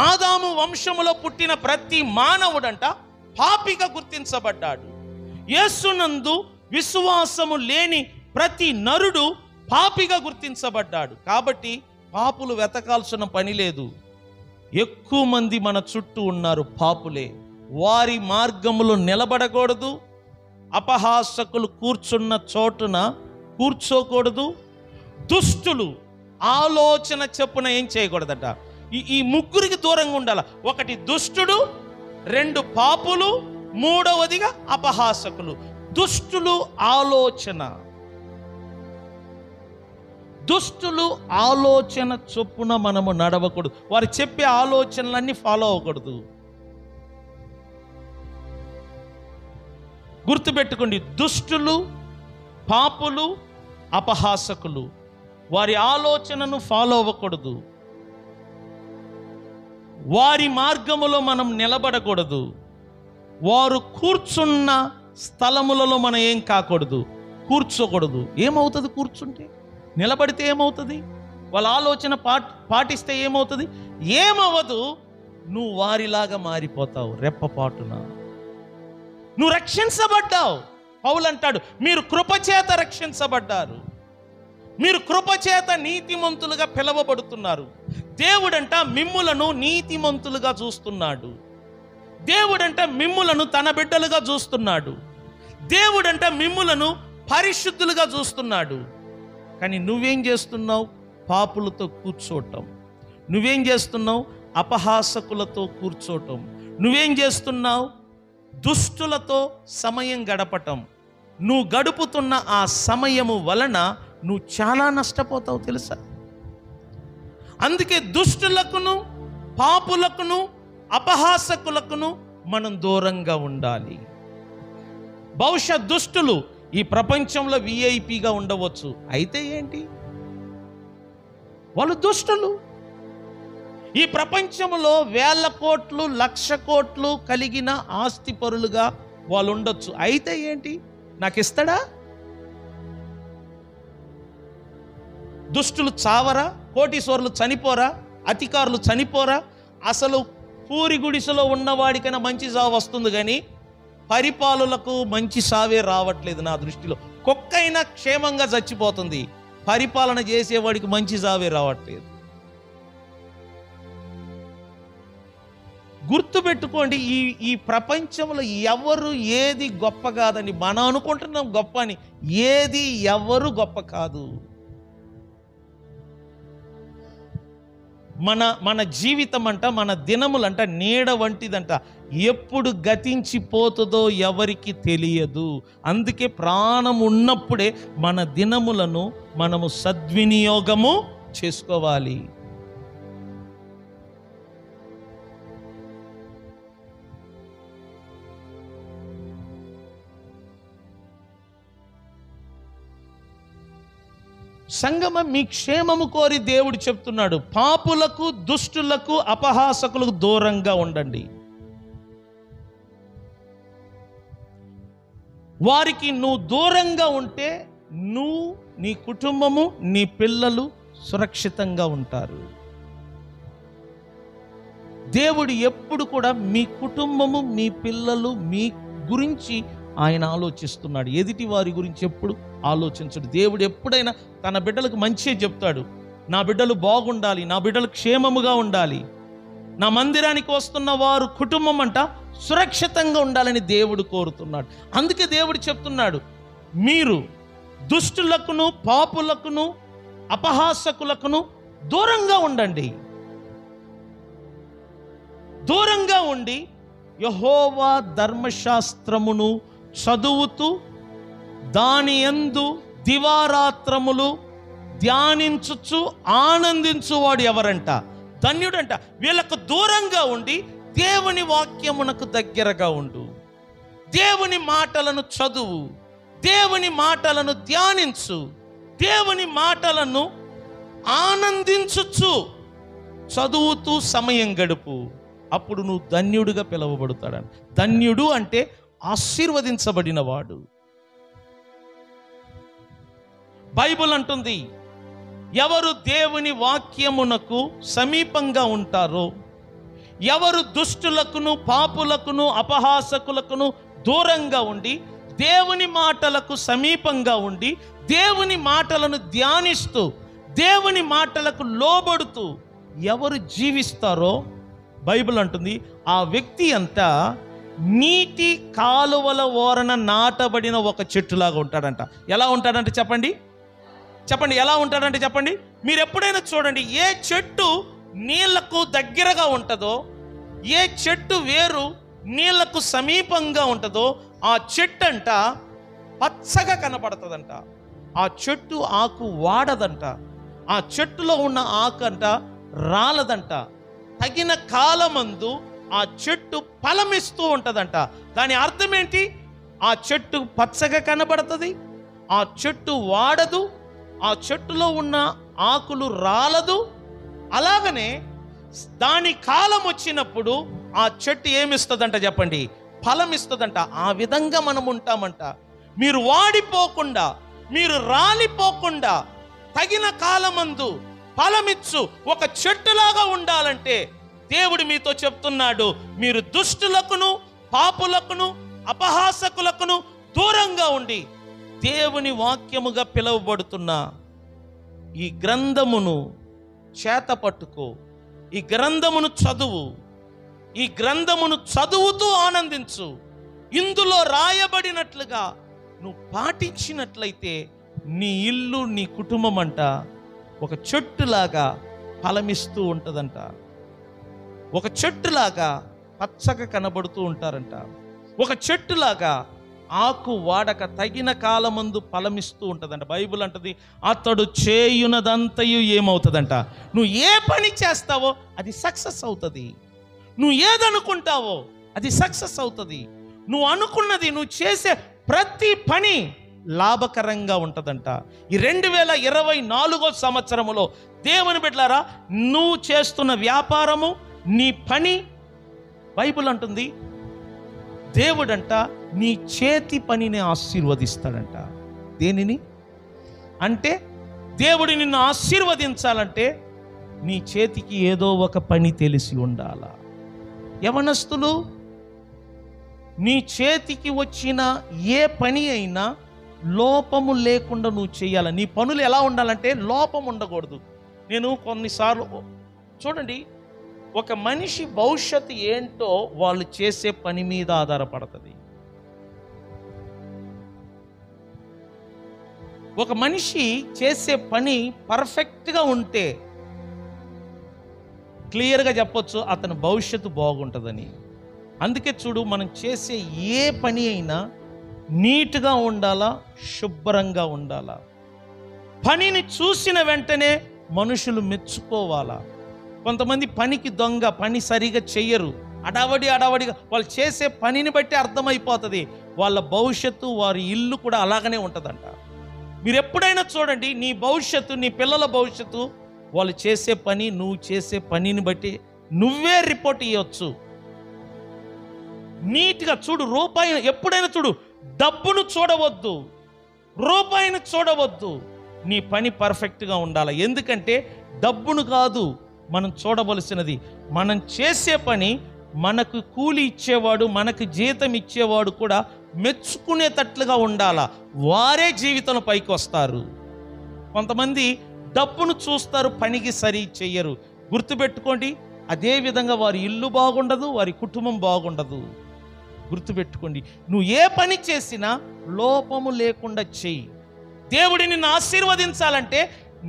ఆదాము వంశములో పుట్టిన ప్రతి మానవుడంట పాపిగా గుర్తించబడ్డాడు. యేసునందు విశ్వాసము లేని ప్రతి నరుడు పాపిగా గుర్తించబడ్డాడు. కాబట్టి పాపులు వెతకాల్సిన పని లేదు. ఎక్కువ మంది మన చుట్టూ ఉన్నారు పాపులే. వారి మార్గములో నిలబడకూడదు. అపహాసకులు కూర్చున్న చోటున కూర్చోకూడదు. దుష్టులు ఆలోచన చెప్పున ఏం చేయకూడదట. ఈ ముగ్గురికి దూరంగా ఉండాలి. ఒకటి దుష్టుడు, రెండు పాపులు, మూడవదిగా అపహాసకులు. దుష్టులు ఆలోచన చొప్పున మనము నడవకూడదు. వారు చెప్పే ఆలోచనలన్నీ ఫాలో అవ్వకూడదు. గుర్తుపెట్టుకోండి, దుష్టులు, పాపులు, అపహాసకులు వారి ఆలోచనను ఫాలో అవ్వకూడదు. వారి మార్గములో మనం నిలబడకూడదు. వారు కూర్చున్న స్థలములలో మనం ఏం కాకూడదు, కూర్చోకూడదు. ఏమవుతుంది కూర్చుంటే? నిలబడితే ఏమవుతుంది? వాళ్ళ ఆలోచన పాటిస్తే ఏమవుతుంది? ఏమవ్వదు. నువ్వు వారిలాగా మారిపోతావు రెప్పపాటున. నువ్వు రక్షించబడ్డావు. పౌలు అంటాడు, మీరు కృపచేత రక్షించబడ్డారు, మీరు కృపచేత నీతిమంతులుగా పిలవబడుతున్నారు. దేవుడంట మిమ్ములను నీతిమంతులుగా చూస్తున్నాడు. దేవుడంట మిమ్ములను తన బిడ్డలుగా చూస్తున్నాడు. దేవుడంట మిమ్ములను పరిశుద్ధులుగా చూస్తున్నాడు. కానీ నువ్వేం చేస్తున్నావు? పాపులతో కూర్చోటం. నువ్వేం చేస్తున్నావు? అపహాసకులతో కూర్చోటం. నువ్వేం చేస్తున్నావు? దుష్టులతో సమయం గడపటం. నువ్వు గడుపుతున్న ఆ సమయము వలన నువ్వు చాలా నష్టపోతావు తెలుసా? అందుకే దుష్టులకును, పాపులకును, అపహాసకులకును మనం దూరంగా ఉండాలి. బహుశా దుష్టులు ఈ ప్రపంచంలో విఐపిగా ఉండవచ్చు. అయితే ఏంటి? వాళ్ళు దుష్టులు. ఈ ప్రపంచంలో 1000 కోట్లు, 1,00,000 కోట్లు కలిగిన ఆస్తిపరులుగా వాళ్ళు ఉండొచ్చు. అయితే ఏంటి? నాకు ఇస్తాడా? దుష్టులు చావరా? కోటీశ్వరులు చనిపోరా? అధికారులు చనిపోరా? అసలు పూరి గుడిసెలో ఉన్నవాడికైనా మంచి సావు వస్తుంది, కానీ పరిపాలకులకు మంచి సావే రావట్లేదు నా దృష్టిలో. కుక్కైనా క్షేమంగా చచ్చిపోతుంది, పరిపాలన చేసేవాడికి మంచి సావే రావట్లేదు. గుర్తుపెట్టుకోండి, ఈ ప్రపంచంలో ఎవరు ఏది గొప్ప కాదని మనం అనుకుంటున్నాం గొప్ప అని. ఏది ఎవరు గొప్ప కాదు. మన జీవితం అంట, మన దినములంట నీడ వంటిదంట. ఎప్పుడు గతించిపోతుందో ఎవరికి తెలియదు. అందుకే ప్రాణం ఉన్నప్పుడే మన దినములను మనము సద్వినియోగము చేసుకోవాలి. సంగమ, మీ క్షేమము కోరి దేవుడు చెప్తున్నాడు, పాపులకు, దుష్టులకు, అపహాసకులకు దూరంగా ఉండండి. వారికి నువ్వు దూరంగా ఉంటే నువ్వు, నీ కుటుంబము, నీ పిల్లలు సురక్షితంగా ఉంటారు. దేవుడు ఎప్పుడు కూడా మీ కుటుంబము, మీ పిల్లలు, మీ గురించి ఆయన ఆలోచిస్తున్నాడు. ఎదుటి వారి గురించి ఎప్పుడు ఆలోచించడు. దేవుడు ఎప్పుడైనా తన బిడ్డలకు మంచిగా చెప్తాడు. నా బిడ్డలు బాగుండాలి, నా బిడ్డలు క్షేమముగా ఉండాలి, నా మందిరానికి వస్తున్న వారు కుటుంబం అంట సురక్షితంగా ఉండాలని దేవుడు కోరుతున్నాడు. అందుకే దేవుడు చెప్తున్నాడు, మీరు దుష్టులకును, పాపులకును, అపహాసకులకును దూరంగా ఉండండి. దూరంగా ఉండి యెహోవా ధర్మశాస్త్రమును చదువుతూ దాని యందు దివారాత్రములు ధ్యానించుచు ఆనందించువాడు ఎవరంట? ధన్యుడంట. వీళ్ళకు దూరంగా ఉండి దేవుని వాక్యమునకు దగ్గరగా ఉండు. దేవుని మాటలను చదువు, దేవుని మాటలను ధ్యానించు, దేవుని మాటలను ఆనందించుచు చదువుతూ సమయం గడుపు, అప్పుడు నువ్వు ధన్యుడిగా పిలువబడతాడని. ధన్యుడు అంటే ఆశీర్వదించబడినవాడు. బైబిల్ అంటుంది, ఎవరు దేవుని వాక్యమునకు సమీపంగా ఉంటారో, ఎవరు దుష్టులకును పాపులకును అపహాసకులకును దూరంగా ఉండి దేవుని మాటలకు సమీపంగా ఉండి దేవుని మాటలను ధ్యానిస్తూ దేవుని మాటలకు లోబడుతూ ఎవరు జీవిస్తారో, బైబిల్ అంటుంది ఆ వ్యక్తి అంతా నీటి కాలువల ఓరన నాటబడిన ఒక చెట్టులాగా ఉంటాడంట. ఎలా ఉంటాడంటే చెప్పండి, ఎలా ఉంటాడంటే చెప్పండి. మీరు ఎప్పుడైనా చూడండి, ఏ చెట్టు నీళ్లకు దగ్గరగా ఉంటుందో, ఏ చెట్టు వేరు నీళ్లకు సమీపంగా ఉంటుందో ఆ చెట్టు అంట పచ్చగా కనపడుతుందంట. ఆ చెట్టు ఆకు వాడదంట, ఆ చెట్టులో ఉన్న ఆకు అంట రాలదంట. తగిన కాలమందు ఆ చెట్టు ఫలమిస్తూ ఉంటుందంట. దాని అర్థం ఏంటి? ఆ చెట్టు పచ్చగా కనబడుతుంది, ఆ చెట్టు వాడదు, ఆ చెట్టులో ఉన్న ఆకులు రాలదు. అలాగనే దాని కాలం వచ్చినప్పుడు ఆ చెట్టు ఏమిస్తుందంట చెప్పండి? ఫలం ఇస్తుందంట. ఆ విధంగా మనం ఉంటామంట. మీరు వాడిపోకుండా, మీరు రాలిపోకుండా తగిన కాలమందు ఫలమిచ్చు ఒక చెట్టులాగా ఉండాలంటే దేవుడు మీతో చెప్తున్నాడు, మీరు దుష్టులకును పాపులకును అపహాసకులకును దూరంగా ఉండి దేవుని వాక్యముగా పిలువబడుతున్న ఈ గ్రంథమును చేత పట్టుకో, ఈ గ్రంథమును చదువు, ఈ గ్రంథమును చదువుతూ ఆనందించు. ఇందులో రాయబడినట్లుగా నువ్వు పాటించినట్లయితే నీ ఇల్లు, నీ కుటుంబం అంట ఒక చెట్టులాగా ఫలమిస్తూ ఉంటుందంట. ఒక చెట్టులాగా పచ్చగా కనబడుతూ ఉంటారంట. ఒక చెట్టులాగా ఆకు వాడక తగిన కాలమందు ఫలమిస్తూ ఉంటుందంట. బైబిల్ అంటది, అతడు చేయునదంతయు ఏమవుతుందంట? నువ్వు ఏ పని చేస్తావో అది సక్సెస్ అవుతుంది. నువ్వు ఏదనుకుంటావో అది సక్సెస్ అవుతుంది. నువ్వు అనుకున్నది, నువ్వు చేసే ప్రతి పని లాభకరంగా ఉంటుందంట. ఈ 2024 సంవత్సరములో దేవుని బిడ్డలారా, నువ్వు చేస్తున్న వ్యాపారము, నీ పని, బైబిల్ అంటుంది దేవుడంట నీ చేతి పనిని ఆశీర్వదిస్తాడంట. దేనిని అంటే, దేవుడు నిన్ను ఆశీర్వదించాలంటే నీ చేతికి ఏదో ఒక పని తెలిసి ఉండాలా. యవనస్తులు, నీ చేతికి వచ్చిన ఏ పని అయినా లోపము లేకుండా నువ్వు చేయాలి. నీ పనులు ఎలా ఉండాలంటే లోపం ఉండకూడదు. నేను కొన్నిసార్లు చూడండి, ఒక మనిషి భవిష్యత్తు ఏంటో వాళ్ళు చేసే పని మీద ఆధారపడుతుంది. ఒక మనిషి చేసే పని పర్ఫెక్ట్గా ఉంటే క్లియర్గా చెప్పొచ్చు అతని భవిష్యత్తు బాగుంటుందని. అందుకే చూడు, మనం చేసే ఏ పని అయినా నీట్గా ఉండాలా, శుభ్రంగా ఉండాలా. పనిని చూసిన వెంటనే మనుషులు మెచ్చుకోవాలా. కొంతమంది పనికి దొంగ, పని సరిగా చెయ్యరు, అడావడిగా వాళ్ళు చేసే పనిని బట్టి అర్థమైపోతుంది వాళ్ళ భవిష్యత్తు, వారి ఇల్లు కూడా అలాగనే ఉంటుందంట. మీరు ఎప్పుడైనా చూడండి, నీ భవిష్యత్తు, నీ పిల్లల భవిష్యత్తు వాళ్ళు చేసే పని, నువ్వు చేసే పనిని బట్టి నువ్వే రిపోర్ట్ ఇవ్వచ్చు. నీట్గా చూడు. రూపాయి ఎప్పుడైనా చూడు, డబ్బును చూడవద్దు, రూపాయిని చూడవద్దు, నీ పని పర్ఫెక్ట్గా ఉండాలి. ఎందుకంటే డబ్బును కాదు మనం చూడవలసినది, మనం చేసే పని. మనకు కూలి ఇచ్చేవాడు, మనకు జీతం ఇచ్చేవాడు కూడా మెచ్చుకునేటట్లుగా ఉండాలా. వారే జీవితంలో పైకి వస్తారు. కొంతమంది డబ్బును చూస్తారు, పనికి సరి చెయ్యరు. గుర్తుపెట్టుకోండి, అదేవిధంగా వారి ఇల్లు బాగుండదు, వారి కుటుంబం బాగుండదు. గుర్తుపెట్టుకోండి, నువ్వు ఏ పని చేసినా లోపము లేకుండా చెయ్యి. దేవుడిని నిన్ను ఆశీర్వదించాలంటే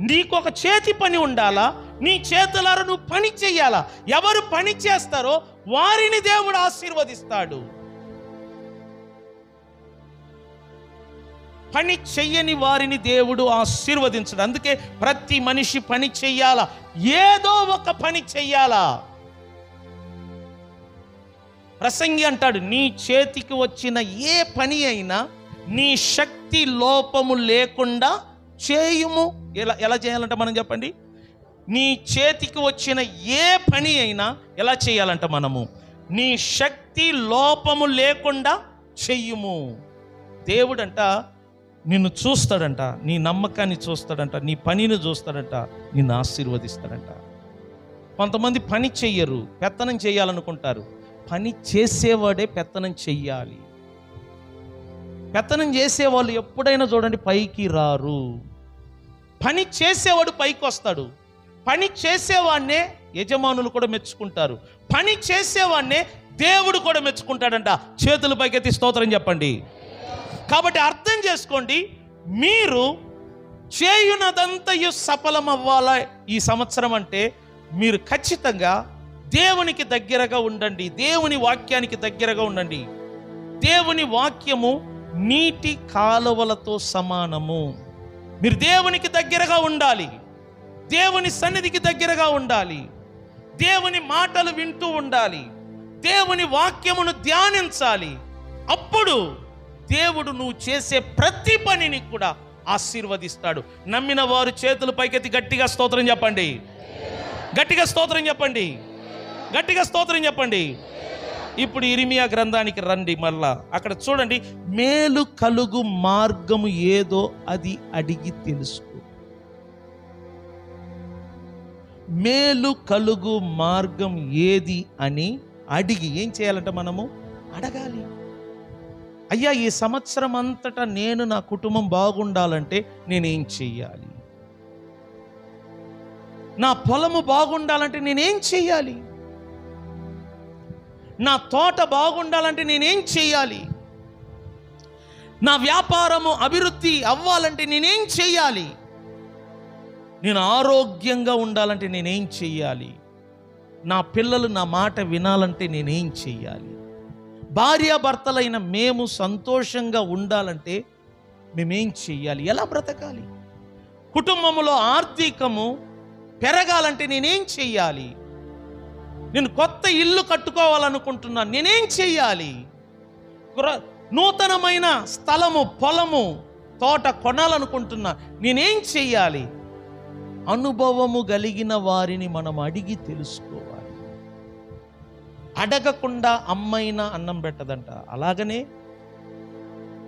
నీకొక చేతి పని ఉండాలా, నీ చేతులారా నువ్వు పని చెయ్యాలా. ఎవరు పని చేస్తారో వారిని దేవుడు ఆశీర్వదిస్తాడు. పని చెయ్యని వారిని దేవుడు ఆశీర్వదించడు. అందుకే ప్రతి మనిషి పని చెయ్యాలా, ఏదో ఒక పని చెయ్యాలా. ప్రసంగి అంటాడు, నీ చేతికి వచ్చిన ఏ పని అయినా నీ శక్తి లోపము లేకుండా చేయుము. ఎలా చేయాలంటే మనం చెప్పండి, నీ చేతికి వచ్చిన ఏ పని అయినా ఎలా చేయాలంట? మనము నీ శక్తి లోపము లేకుండా చెయ్యుము. దేవుడంట నిన్ను చూస్తాడంట, నీ నమ్మకాన్ని చూస్తాడంట, నీ పనిని చూస్తాడంట, నిన్ను ఆశీర్వదిస్తాడంట. కొంతమంది పని చెయ్యరు, పెత్తనం చేయాలనుకుంటారు. పని చేసేవాడే పెత్తనం చెయ్యాలి. పెత్తనం చేసేవాళ్ళు ఎప్పుడైనా చూడండి పైకి రారు. పని చేసేవాడు పైకి వస్తాడు. పని చేసేవాడినే యజమానులు కూడా మెచ్చుకుంటారు. పని చేసేవాడినే దేవుడు కూడా మెచ్చుకుంటాడంట. చేతులు పైకెత్తి స్తోత్రం చెప్పండి. కాబట్టి అర్థం చేసుకోండి, మీరు చేయునదంతయు సఫలం అవ్వాలా ఈ సంవత్సరం అంటే మీరు ఖచ్చితంగా దేవునికి దగ్గరగా ఉండండి. దేవుని వాక్యానికి దగ్గరగా ఉండండి. దేవుని వాక్యము నీటి కాలువలతో సమానము. మీరు దేవునికి దగ్గరగా ఉండాలి. దేవుని సన్నిధికి దగ్గరగా ఉండాలి. దేవుని మాటలు వింటూ ఉండాలి. దేవుని వాక్యమును ధ్యానించాలి. అప్పుడు దేవుడు నువ్వు చేసే ప్రతి పనిని కూడా ఆశీర్వదిస్తాడు. నమ్మిన వారు చేతులు పైకెత్తి గట్టిగా స్తోత్రం చెప్పండి. గట్టిగా స్తోత్రం చెప్పండి. గట్టిగా స్తోత్రం చెప్పండి. ఇప్పుడు ఇర్మియా గ్రంథానికి రండి. మళ్ళా అక్కడ చూడండి, మేలు కలుగు మార్గము ఏదో అది అడిగి తెలుసుకో. మేలు కలుగు మార్గం ఏది అని అడిగి ఏం చేయాలంట? మనము అడగాలి. అయ్యా, ఈ సంవత్సరం అంతటా నేను నా కుటుంబం బాగుండాలంటే నేనేం చెయ్యాలి? నా పొలము బాగుండాలంటే నేనేం చెయ్యాలి? నా తోట బాగుండాలంటే నేనేం చెయ్యాలి? నా వ్యాపారము అభివృద్ధి అవ్వాలంటే నేనేం చెయ్యాలి? నేను ఆరోగ్యంగా ఉండాలంటే నేనేం చెయ్యాలి? నా పిల్లలు నా మాట వినాలంటే నేనేం చెయ్యాలి? భార్యాభర్తలైన మేము సంతోషంగా ఉండాలంటే మేమేం చెయ్యాలి? ఎలా బ్రతకాలి? కుటుంబంలో ఆర్థికము పెరగాలంటే నేనేం చెయ్యాలి? నేను కొత్త ఇల్లు కట్టుకోవాలనుకుంటున్నాను, నేనేం చెయ్యాలి? నూతనమైన స్థలము, పొలము, తోట కొనాలనుకుంటున్నా, నేనేం చెయ్యాలి? అనుభవము కలిగిన వారిని మనం అడిగి తెలుసుకోవాలి. అడగకుండా అమ్మైనా అన్నం పెట్టదంట. అలాగనే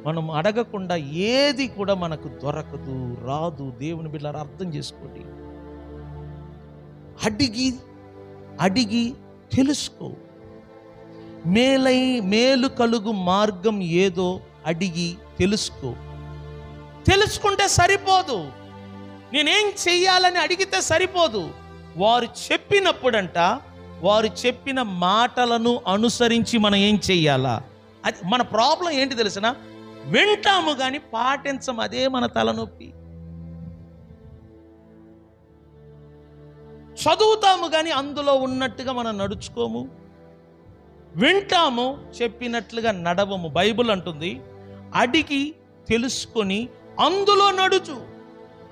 మనం అడగకుండా ఏది కూడా మనకు దొరకదు, రాదు. దేవుని బిడ్డలారా అర్థం చేసుకోండి. అడిగి తెలుసుకో. మేలు కలుగు మార్గం ఏదో అడిగి తెలుసుకో. తెలుసుకుంటే సరిపోదు. నేనేం చెయ్యాలని అడిగితే సరిపోదు. వారు చెప్పినప్పుడంట, వారు చెప్పిన మాటలను అనుసరించి మనం ఏం చెయ్యాలా? అది మన ప్రాబ్లం ఏంటి తెలిసిన? వింటాము కానీ పాటించం. అదే మన తలనొప్పి. చదువుతాము కానీ అందులో ఉన్నట్టుగా మనం నడుచుకోము. వింటాము, చెప్పినట్లుగా నడవము. బైబిల్ అంటుంది, అడిగి తెలుసుకొని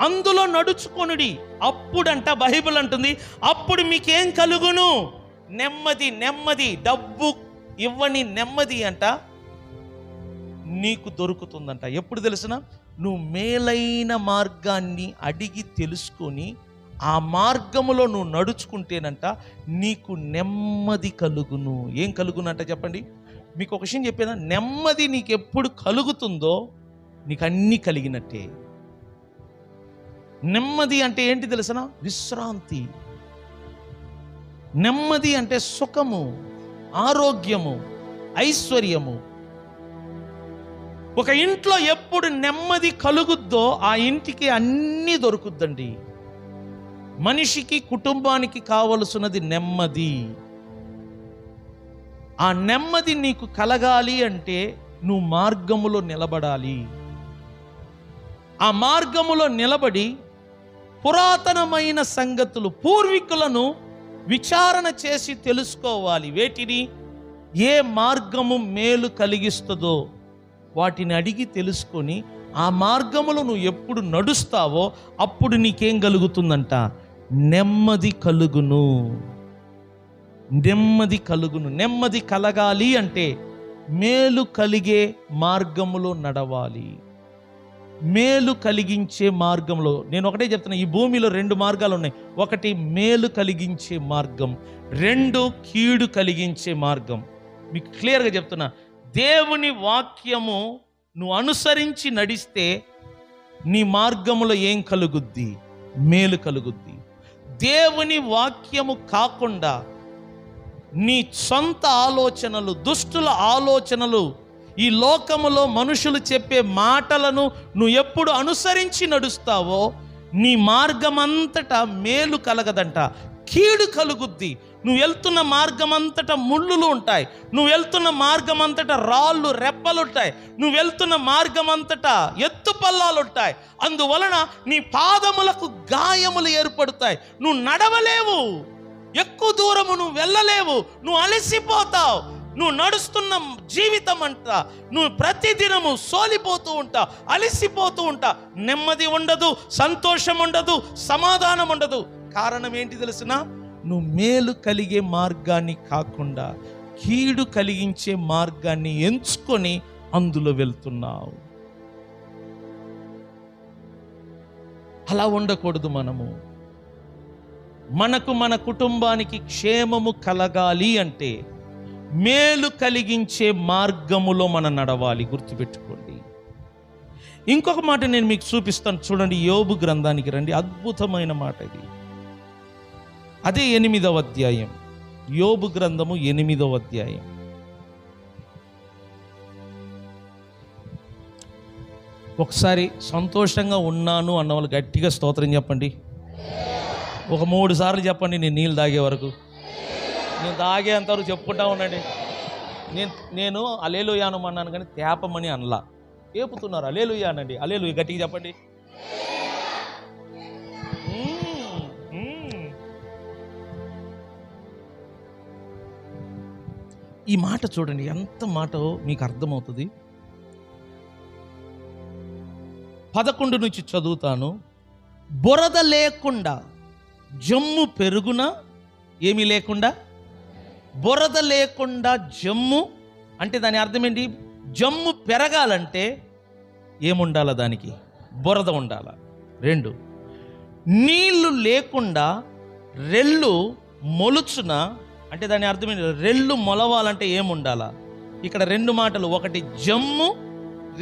అందులో నడుచుకొనుడి. అప్పుడంట బైబిల్ అంటుంది, అప్పుడు మీకేం కలుగును? నెమ్మది. డబ్బు ఇవ్వని నెమ్మది అంట నీకు దొరుకుతుందంట. ఎప్పుడు తెలిసిన? నువ్వు మేలైన మార్గాన్ని అడిగి తెలుసుకొని ఆ మార్గములో నువ్వు నడుచుకుంటేనంట నీకు నెమ్మది కలుగును. ఏం కలుగునంట చెప్పండి? మీకు ఒక విషయం చెప్పేదా? నెమ్మది నీకు ఎప్పుడు కలుగుతుందో నీకు అన్నీ కలిగినట్టే. నెమ్మది అంటే ఏంటి తెలుసనా? విశ్రాంతి. నెమ్మది అంటే సుఖము, ఆరోగ్యము, ఐశ్వర్యము. ఒక ఇంట్లో ఎప్పుడు నెమ్మది కలుగుద్దో ఆ ఇంటికి అన్నీ దొరుకుద్దండి. మనిషికి, కుటుంబానికి కావలసినది నెమ్మది. ఆ నెమ్మది నీకు కలగాలి అంటే నువ్వు మార్గములో నిలబడాలి. ఆ మార్గములో నిలబడి పురాతనమైన సంగతులు, పూర్వీకులను విచారణ చేసి తెలుసుకోవాలి. వేటిని? ఏ మార్గము మేలు కలిగిస్తుందో వాటిని అడిగి తెలుసుకొని ఆ మార్గములో నువ్వు ఎప్పుడు నడుస్తావో అప్పుడు నీకేం కలుగుతుందంట? నెమ్మది కలుగును. నెమ్మది కలగాలి అంటే మేలు కలిగే మార్గములో నడవాలి. మేలు కలిగించే మార్గంలో. నేను ఒకటే చెప్తున్నా, ఈ భూమిలో 2 మార్గాలు ఉన్నాయి. ఒకటి మేలు కలిగించే మార్గం, 2 కీడు కలిగించే మార్గం. మీకు క్లియర్గా చెప్తున్నా, దేవుని వాక్యము నువ్వు అనుసరించి నడిస్తే నీ మార్గములో ఏం కలుగుద్ది? మేలు కలుగుద్ది. దేవుని వాక్యము కాకుండా నీ సొంత ఆలోచనలు, దుష్టుల ఆలోచనలు, ఈ లోకములో మనుషులు చెప్పే మాటలను నువ్వు ఎప్పుడు అనుసరించి నడుస్తావో నీ మార్గమంతటా మేలు కలగదంట, కీడు కలుగుద్ది. నువ్వు వెళ్తున్న మార్గమంతటా ముళ్ళులు ఉంటాయి, నువ్వు వెళ్తున్న మార్గమంతటా రాళ్ళు రెప్పలు ఉంటాయి, నువ్వు వెళ్తున్న మార్గమంతటా ఎత్తు పల్లాలు ఉంటాయి. అందువలన నీ పాదములకు గాయములు ఏర్పడతాయి, నువ్వు నడవలేవు, ఎక్కువ దూరము నువ్వు వెళ్ళలేవు, నువ్వు అలసిపోతావు. నువ్వు నడుస్తున్న జీవితం అంట నువ్వు ప్రతిదినము సోలిపోతూ ఉంటా, అలసిపోతూ ఉంటా, నెమ్మది ఉండదు, సంతోషం ఉండదు, సమాధానం ఉండదు. కారణం ఏంటి తెలుసునా? నువ్వు మేలు కలిగే మార్గాన్ని కాకుండా కీడు కలిగించే మార్గాన్ని ఎంచుకొని అందులో వెళ్తున్నావు. అలా ఉండకూడదు. మనకు మన కుటుంబానికి క్షేమము కలగాలి అంటే మేలు కలిగించే మార్గములో మనం నడవాలి. గుర్తుపెట్టుకోండి. ఇంకొక మాట నేను మీకు చూపిస్తాను, చూడండి. యోబు గ్రంథానికి రండి. అద్భుతమైన మాట ఇది. అదే 8వ అధ్యాయం, యోబు గ్రంథము 8వ అధ్యాయం. ఒకసారి సంతోషంగా ఉన్నాను అన్న వాళ్ళు గట్టిగా స్తోత్రం చెప్పండి. ఒక 3 సార్లు చెప్పండి. నేను నీళ్ళు తాగే వరకు, నేను తాగేంతవరకు చెప్పుకుంటా ఉండండి. నేను అలేలుయాను అన్నాను కానీ తేపమని అనలా. ఏపుతున్నారు అలేలుయా అనండి. అలేలుయ గట్టిగా చెప్పండి. ఈ మాట చూడండి, ఎంత మాటో మీకు అర్థమవుతుంది. 11 నుంచి చదువుతాను. బురద లేకుండా జమ్ము పెరుగున, ఏమీ లేకుండా, బురద లేకుండా జమ్ము అంటే దాని అర్థం ఏంటి? జమ్ము పెరగాలంటే ఏముండాల? దానికి బురద ఉండాల. 2, నీళ్లు లేకుండా రెల్లు మొలుచున అంటే దాని అర్థం ఏంటి? రెల్లు మొలవాలంటే ఏముండాలా? ఇక్కడ 2 మాటలు, ఒకటి జమ్ము,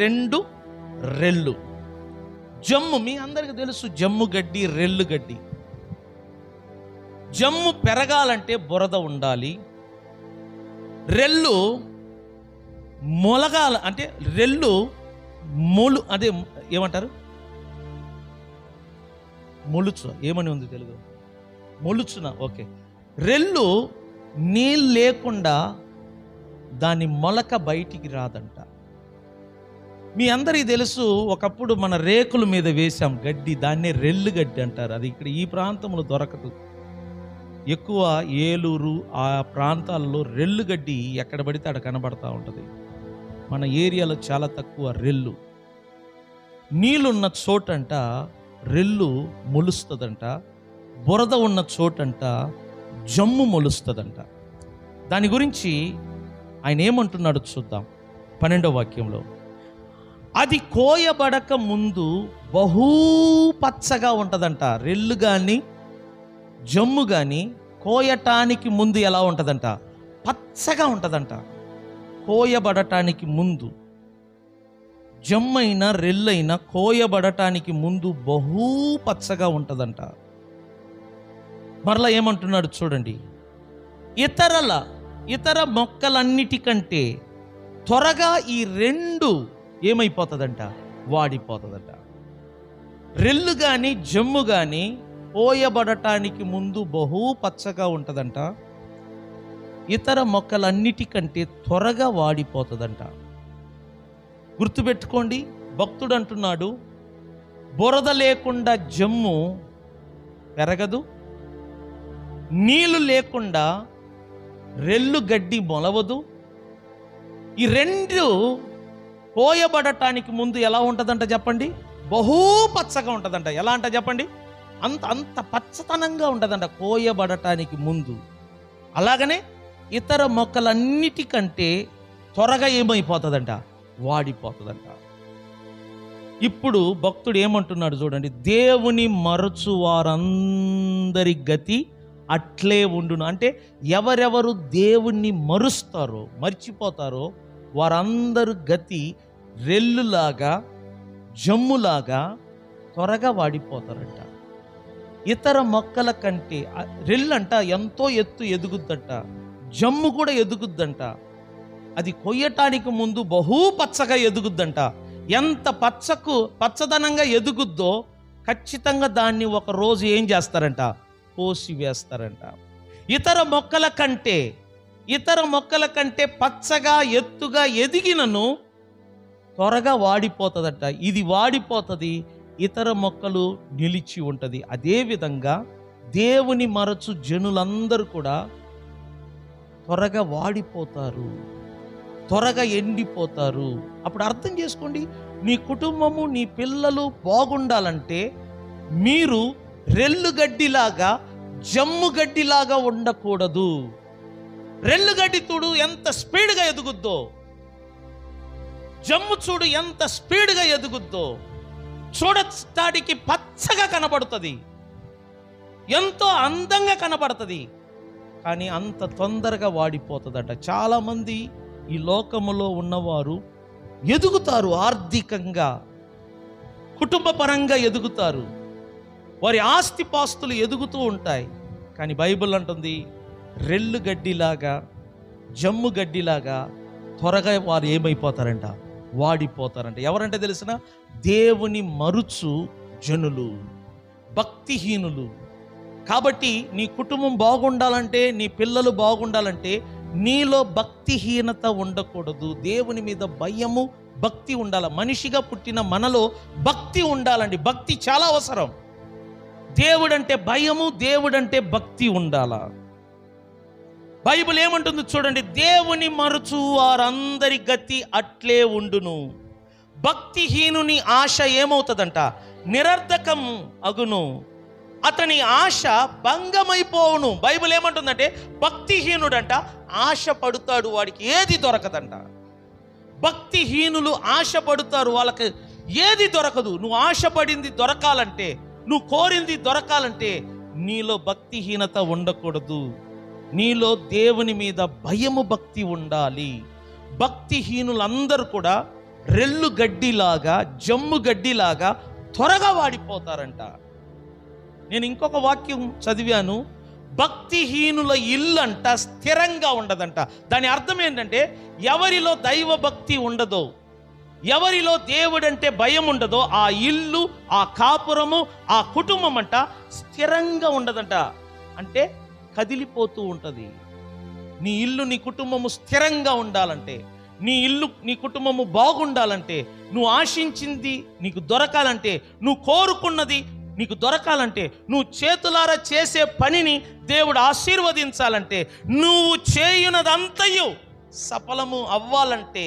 2 రెల్లు. జమ్ము మీ అందరికీ తెలుసు, జమ్ము గడ్డి, రెల్లు గడ్డి. జమ్ము పెరగాలంటే బురద ఉండాలి. రెల్లు మొలగాల అంటే రెల్లు అదే ఏమంటారు? మొలుచు. ఏమని ఉంది తెలుగు? మొలుచున. ఓకే. రెల్లు నీళ్ళు లేకుండా దాని మొలక బయటికి రాదంట. మీ అందరికీ తెలుసు, ఒకప్పుడు మన రేకుల మీద వేసాం గడ్డి, దాన్నే రెల్లు గడ్డి అంటారు. అది ఇక్కడ ఈ ప్రాంతంలో దొరకదు. ఎక్కువ ఏలూరు ఆ ప్రాంతాల్లో రెల్లు గడ్డి ఎక్కడ పడితే అక్కడ కనబడతా ఉంటుంది. మన ఏరియాలో చాలా తక్కువ రెల్లు. నీళ్ళున్న చోటంట రెల్లు మొలుస్తుందంట, బురద ఉన్న చోటంట జమ్ము మొలుస్తుందంట. దాని గురించి ఆయన ఏమంటున్నాడు చూద్దాం. 12వ వాక్యంలో, అది కోయబడక ముందు బహూ పచ్చగా ఉంటుందంట. రెల్లు కానీ జమ్ము కానీ కోయటానికి ముందు ఎలా ఉంటుందంట? పచ్చగా ఉంటుందంట. కోయబడటానికి ముందు, జమ్మైనా రెల్లైనా కోయబడటానికి ముందు బహూ పచ్చగా ఉంటుందంట. మరలా ఏమంటున్నాడు చూడండి, ఇతర మొక్కలన్నిటికంటే త్వరగా ఈ 2 ఏమైపోతుందంట? వాడిపోతుందంట. రెల్లు కానీ జమ్ము కానీ కోయబడటానికి ముందు బహూ పచ్చగా ఉంటుందంట, ఇతర మొక్కలన్నిటికంటే త్వరగా వాడిపోతుందంట. గుర్తుపెట్టుకోండి, భక్తుడు అంటున్నాడు, బురద లేకుండా జమ్ము పెరగదు, నీళ్లు లేకుండా రెల్లు గడ్డి మొలవదు. ఈ 2 కోయబడటానికి ముందు ఎలా ఉంటుందంట చెప్పండి? బహూ పచ్చగా ఉంటుందంట. ఎలా అంట చెప్పండి? అంత పచ్చతనంగా ఉంటుందంట కోయబడటానికి ముందు. అలాగనే ఇతర మొక్కలన్నిటికంటే త్వరగా ఏమైపోతుందంట? వాడిపోతుందంట. ఇప్పుడు భక్తుడు ఏమంటున్నాడు చూడండి, దేవుని మరచు వారందరి గతి అట్లే ఉండును. అంటే ఎవరెవరు దేవుణ్ణి మరుస్తారో, మర్చిపోతారో వారందరు గతి రెల్లులాగా, జమ్ములాగా త్వరగా వాడిపోతారంట. ఇతర మొక్కల కంటే రెల్లంట ఎంతో ఎత్తు ఎదుగుద్దంట, జమ్ము కూడా ఎదుగుద్దంట. అది కొయ్యటానికి ముందు బహు పచ్చగా ఎదుగుద్దంట. ఎంత పచ్చదనంగా ఎదుగుద్దో ఖచ్చితంగా దాన్ని ఒక రోజు ఏం చేస్తారంట, కోసి వేస్తారంట. ఇతర మొక్కల కంటే పచ్చగా ఎత్తుగా ఎదిగినను త్వరగా వాడిపోతుందట. ఇది వాడిపోతుంది, ఇతర మొక్కలు నిలిచి ఉంటుంది. అదేవిధంగా దేవుని మరచు జనులందరూ కూడా త్వరగా వాడిపోతారు, త్వరగా ఎండిపోతారు. అప్పుడు అర్థం చేసుకోండి, నీ కుటుంబము, నీ పిల్లలు బాగుండాలంటే మీరు రెల్లుగడ్డిలాగా, జమ్ముగడ్డిలాగా ఉండకూడదు. రెల్లుగడ్డి చూడు ఎంత స్పీడ్గా ఎదుగుద్దో, జమ్ము చూడు ఎంత స్పీడ్గా ఎదుగుద్దో, చూడటానికి పచ్చగా కనబడుతుంది, ఎంతో అందంగా కనబడుతుంది, కానీ అంత తొందరగా వాడిపోతుందట. చాలామంది ఈ లోకములో ఉన్నవారు ఎదుగుతారు, ఆర్థికంగా, కుటుంబ పరంగా ఎదుగుతారు, వారి ఆస్తిపాస్తులు ఎదుగుతూ ఉంటాయి. కానీ బైబిల్ అంటుంది రెల్లు గడ్డిలాగా, జమ్ము గడ్డిలాగా త్వరగా వారు ఏమైపోతారంట, వాడిపోతారంట. ఎవరంటే తెలిసిన, దేవుని మరుచు జనులు, భక్తిహీనులు. కాబట్టి నీ కుటుంబం బాగుండాలంటే, నీ పిల్లలు బాగుండాలంటే నీలో భక్తిహీనత ఉండకూడదు. దేవుని మీద భయము, భక్తి ఉండాలి. మనిషిగా పుట్టిన మనలో భక్తి ఉండాలండి. భక్తి చాలా అవసరం. దేవుడంటే భయము, దేవుడంటే భక్తి ఉండాలా. బైబిల్ ఏమంటుంది చూడండి, దేవుని మరచు వారందరి గతి అట్లే ఉండును. భక్తిహీనుని ఆశ ఏమవుతుందంట, నిరర్ధకం అగును, అతని ఆశ భంగమైపోవును. బైబిల్ ఏమంటుందంటే భక్తిహీనుడంట ఆశ పడుతాడు, వాడికి ఏది దొరకదంట. భక్తిహీనులు ఆశ పడుతారు, వాళ్ళకి ఏది దొరకదు. నువ్వు ఆశపడింది దొరకాలంటే, నువ్వు కోరింది దొరకాలంటే నీలో భక్తిహీనత ఉండకూడదు. నీలో దేవుని మీద భయము, భక్తి ఉండాలి. భక్తిహీనులందరూ కూడా రెల్లు గడ్డిలాగా, జమ్ము గడ్డిలాగా త్వరగా వాడిపోతారంట. నేను ఇంకొక వాక్యం చదివాను, భక్తిహీనుల ఇల్లు అంట స్థిరంగా ఉండదంట. దాని అర్థం ఏంటంటే, ఎవరిలో దైవ భక్తి ఉండదో, ఎవరిలో దేవుడంటే భయం ఉండదో, ఆ ఇల్లు, ఆ కాపురము, ఆ కుటుంబం అంట స్థిరంగా ఉండదంట. అంటే కదిలిపోతూ ఉంటుంది. నీ ఇల్లు, నీ కుటుంబము స్థిరంగా ఉండాలంటే, నీ ఇల్లు, నీ కుటుంబము బాగుండాలంటే, నువ్వు ఆశించింది నీకు దొరకాలంటే, నువ్వు కోరుకున్నది నీకు దొరకాలంటే, నువ్వు చేతులారా చేసే పనిని దేవుడు ఆశీర్వదించాలంటే, నువ్వు చేయునదంతయు సఫలము అవ్వాలంటే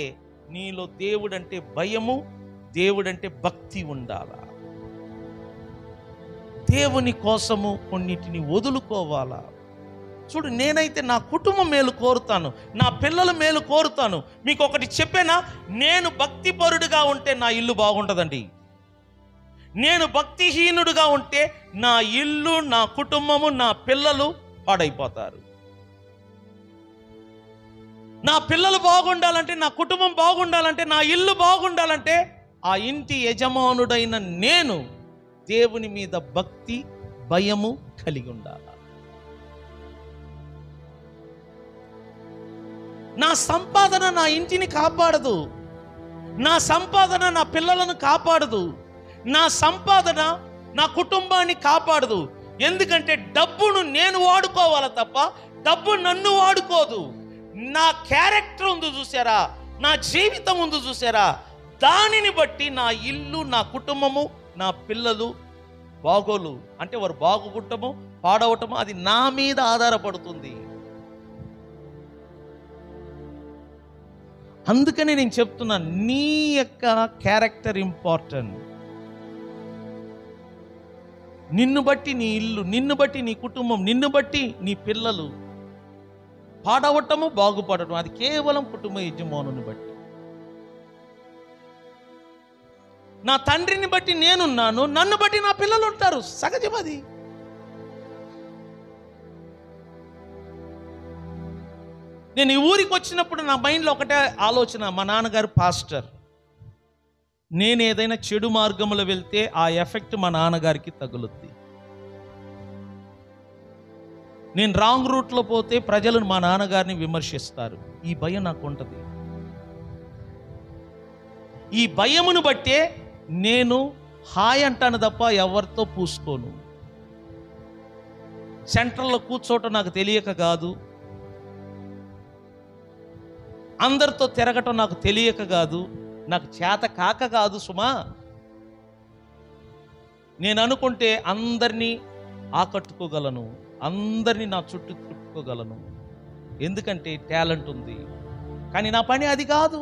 నీలో దేవుడంటే భయము, దేవుడంటే భక్తి ఉండాలా. దేవుని కోసము కొన్నిటిని వదులుకోవాలా. చూడు, నేనైతే నా కుటుంబం మేలు కోరుతాను, నా పిల్లల మేలు కోరుతాను. మీకు ఒకటి చెప్పేనా, నేను భక్తిపరుడుగా ఉంటే నా ఇల్లు బాగుంటుందండి. నేను భక్తిహీనుడుగా ఉంటే నా ఇల్లు, నా కుటుంబము, నా పిల్లలు పాడైపోతారు. నా పిల్లలు బాగుండాలంటే, నా కుటుంబం బాగుండాలంటే, నా ఇల్లు బాగుండాలంటే ఆ ఇంటి యజమానుడైన నేను దేవుని మీద భక్తి, భయము కలిగి ఉండాలి. నా సంపాదన నా ఇంటిని కాపాడదు, నా సంపాదన నా పిల్లలను కాపాడదు, నా సంపాదన నా కుటుంబాన్ని కాపాడదు. ఎందుకంటే డబ్బును నేను వాడుకోవాలి తప్ప డబ్బు నన్ను వాడుకోదు. నా క్యారెక్టర్ ఉంది చూసారా, నా జీవితం ఉంది చూసారా, దానిని బట్టి నా ఇల్లు, నా కుటుంబము, నా పిల్లలు బాగోలు అంటే వారు బాగుపడటము, పాడవటము అది నా మీద ఆధారపడుతుంది. అందుకని నేను చెప్తున్నా, నీ యొక్క క్యారెక్టర్ ఇంపార్టెంట్. నిన్ను బట్టి నీ ఇల్లు, నిన్ను బట్టి నీ కుటుంబం, నిన్ను బట్టి నీ పిల్లలు పాడవటము, బాగుపడటం అది కేవలం కుటుంబ యజమానుని బట్టి. నా తండ్రిని బట్టి నేనున్నాను, నన్ను బట్టి నా పిల్లలు ఉంటారు. సహజం అది. నేను ఈ ఊరికి వచ్చినప్పుడు నా మైండ్లో ఒకటే ఆలోచన, మా నాన్నగారు పాస్టర్, నేను ఏదైనా చెడు మార్గంలో వెళ్తే ఆ ఎఫెక్ట్ మా నాన్నగారికి తగులుద్ది. నేను రాంగ్ రూట్లో పోతే ప్రజలు మా నాన్నగారిని విమర్శిస్తారు. ఈ భయం నాకు ఉంటుంది. ఈ భయమును బట్టే నేను హాయ్ అంటాను తప్ప ఎవరితో పూసుకోను. సెంటర్లో కూర్చోవటం నాకు తెలియక కాదు, అందరితో తిరగటం నాకు తెలియక కాదు, నాకు చేత కాక కాదు సుమా. నేను అనుకుంటే అందరినీ ఆకట్టుకోగలను, అందరినీ నా చుట్టూ తిప్పుకోగలను, ఎందుకంటే టాలెంట్ ఉంది. కానీ నా పని అది కాదు.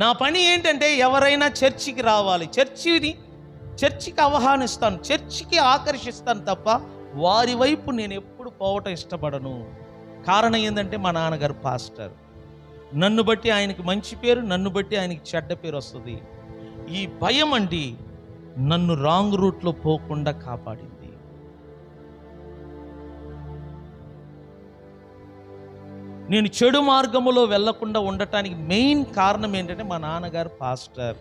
నా పని ఏంటంటే ఎవరైనా చర్చికి రావాలి, చర్చికి ఆహ్వానిస్తాను, చర్చికి ఆకర్షిస్తాను తప్ప వారి వైపు నేను ఎప్పుడు పోవటం ఇష్టపడను. కారణం ఏంటంటే మా నాన్నగారు పాస్టర్. నన్ను బట్టి ఆయనకి మంచి పేరు, నన్ను బట్టి ఆయనకి చెడ్డ పేరు వస్తుంది. ఈ భయం అండి నన్ను రాంగ్ రూట్లో పోకుండా కాపాడింది. నేను చెడు మార్గములో వెళ్లకుండా ఉండటానికి మెయిన్ కారణం ఏంటంటే మా నాన్నగారు పాస్టర్.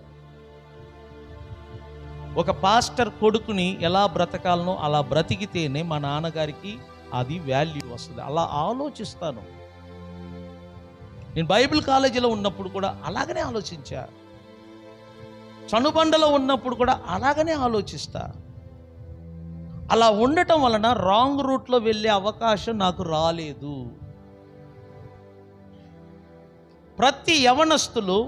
ఒక పాస్టర్ కొడుకుని ఎలా బ్రతకాలనో అలా బ్రతికితేనే మా నాన్నగారికి అది వాల్యూ వస్తుంది. అలా ఆలోచిస్తాను. నేను బైబిల్ కాలేజీలో ఉన్నప్పుడు కూడా అలాగనే ఆలోచించా, చనుబండలో ఉన్నప్పుడు కూడా అలాగనే ఆలోచిస్తా. అలా ఉండటం వలన రాంగ్ రూట్లో వెళ్ళే అవకాశం నాకు రాలేదు. ప్రతి యవనస్తులు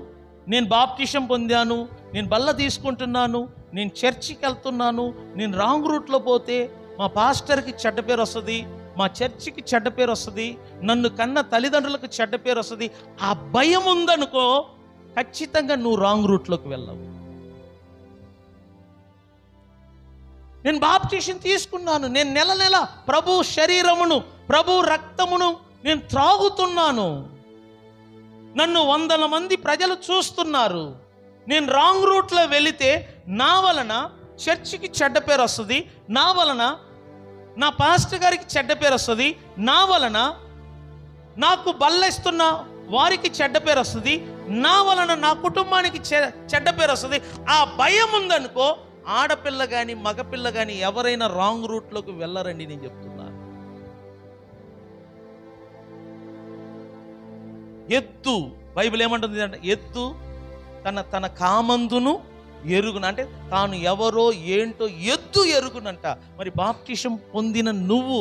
నేను బాప్టిజం పొందాను, నేను బల్ల తీసుకుంటున్నాను, నేను చర్చికి వెళ్తున్నాను, నేను రాంగ్ రూట్లో పోతే మా పాస్టర్కి చెడ్డ పేరు వస్తుంది, మా చర్చికి చెడ్డ పేరు వస్తుంది, నన్ను కన్న తల్లిదండ్రులకు చెడ్డ పేరు వస్తుంది. ఆ భయం ఉందనుకో ఖచ్చితంగా నువ్వు రాంగ్ రూట్లోకి వెళ్ళవు. నేను బాప్టిజం తీసుకున్నాను, నేను నెల నెల ప్రభు శరీరమును, ప్రభు రక్తమును నేను త్రాగుతున్నాను, నన్ను వందల మంది ప్రజలు చూస్తున్నారు. నేను రాంగ్ రూట్లో వెళితే నా వలన చర్చికి చెడ్డ పేరు వస్తుంది, నా వలన నా పాస్టర్ గారికి చెడ్డ పేరు వస్తుంది, నా వలన నాకు బల్లేస్తున్న వారికి చెడ్డ పేరు వస్తుంది, నా వలన నా కుటుంబానికి చెడ్డ పేరు వస్తుంది. ఆ భయం ఉందనుకో ఆడపిల్ల కానీ మగపిల్ల కానీ ఎవరైనా రాంగ్ రూట్లోకి వెళ్ళరండి. నేను చెప్తున్నాను. ఎద్దు, బైబిల్ ఏమంటుంది అంటే ఎద్దు తన కామందును ఎరుగున, అంటే తాను ఎవరో ఏంటో ఎద్దు ఎరుగునంట. మరి బాప్టిజం పొందిన నువ్వు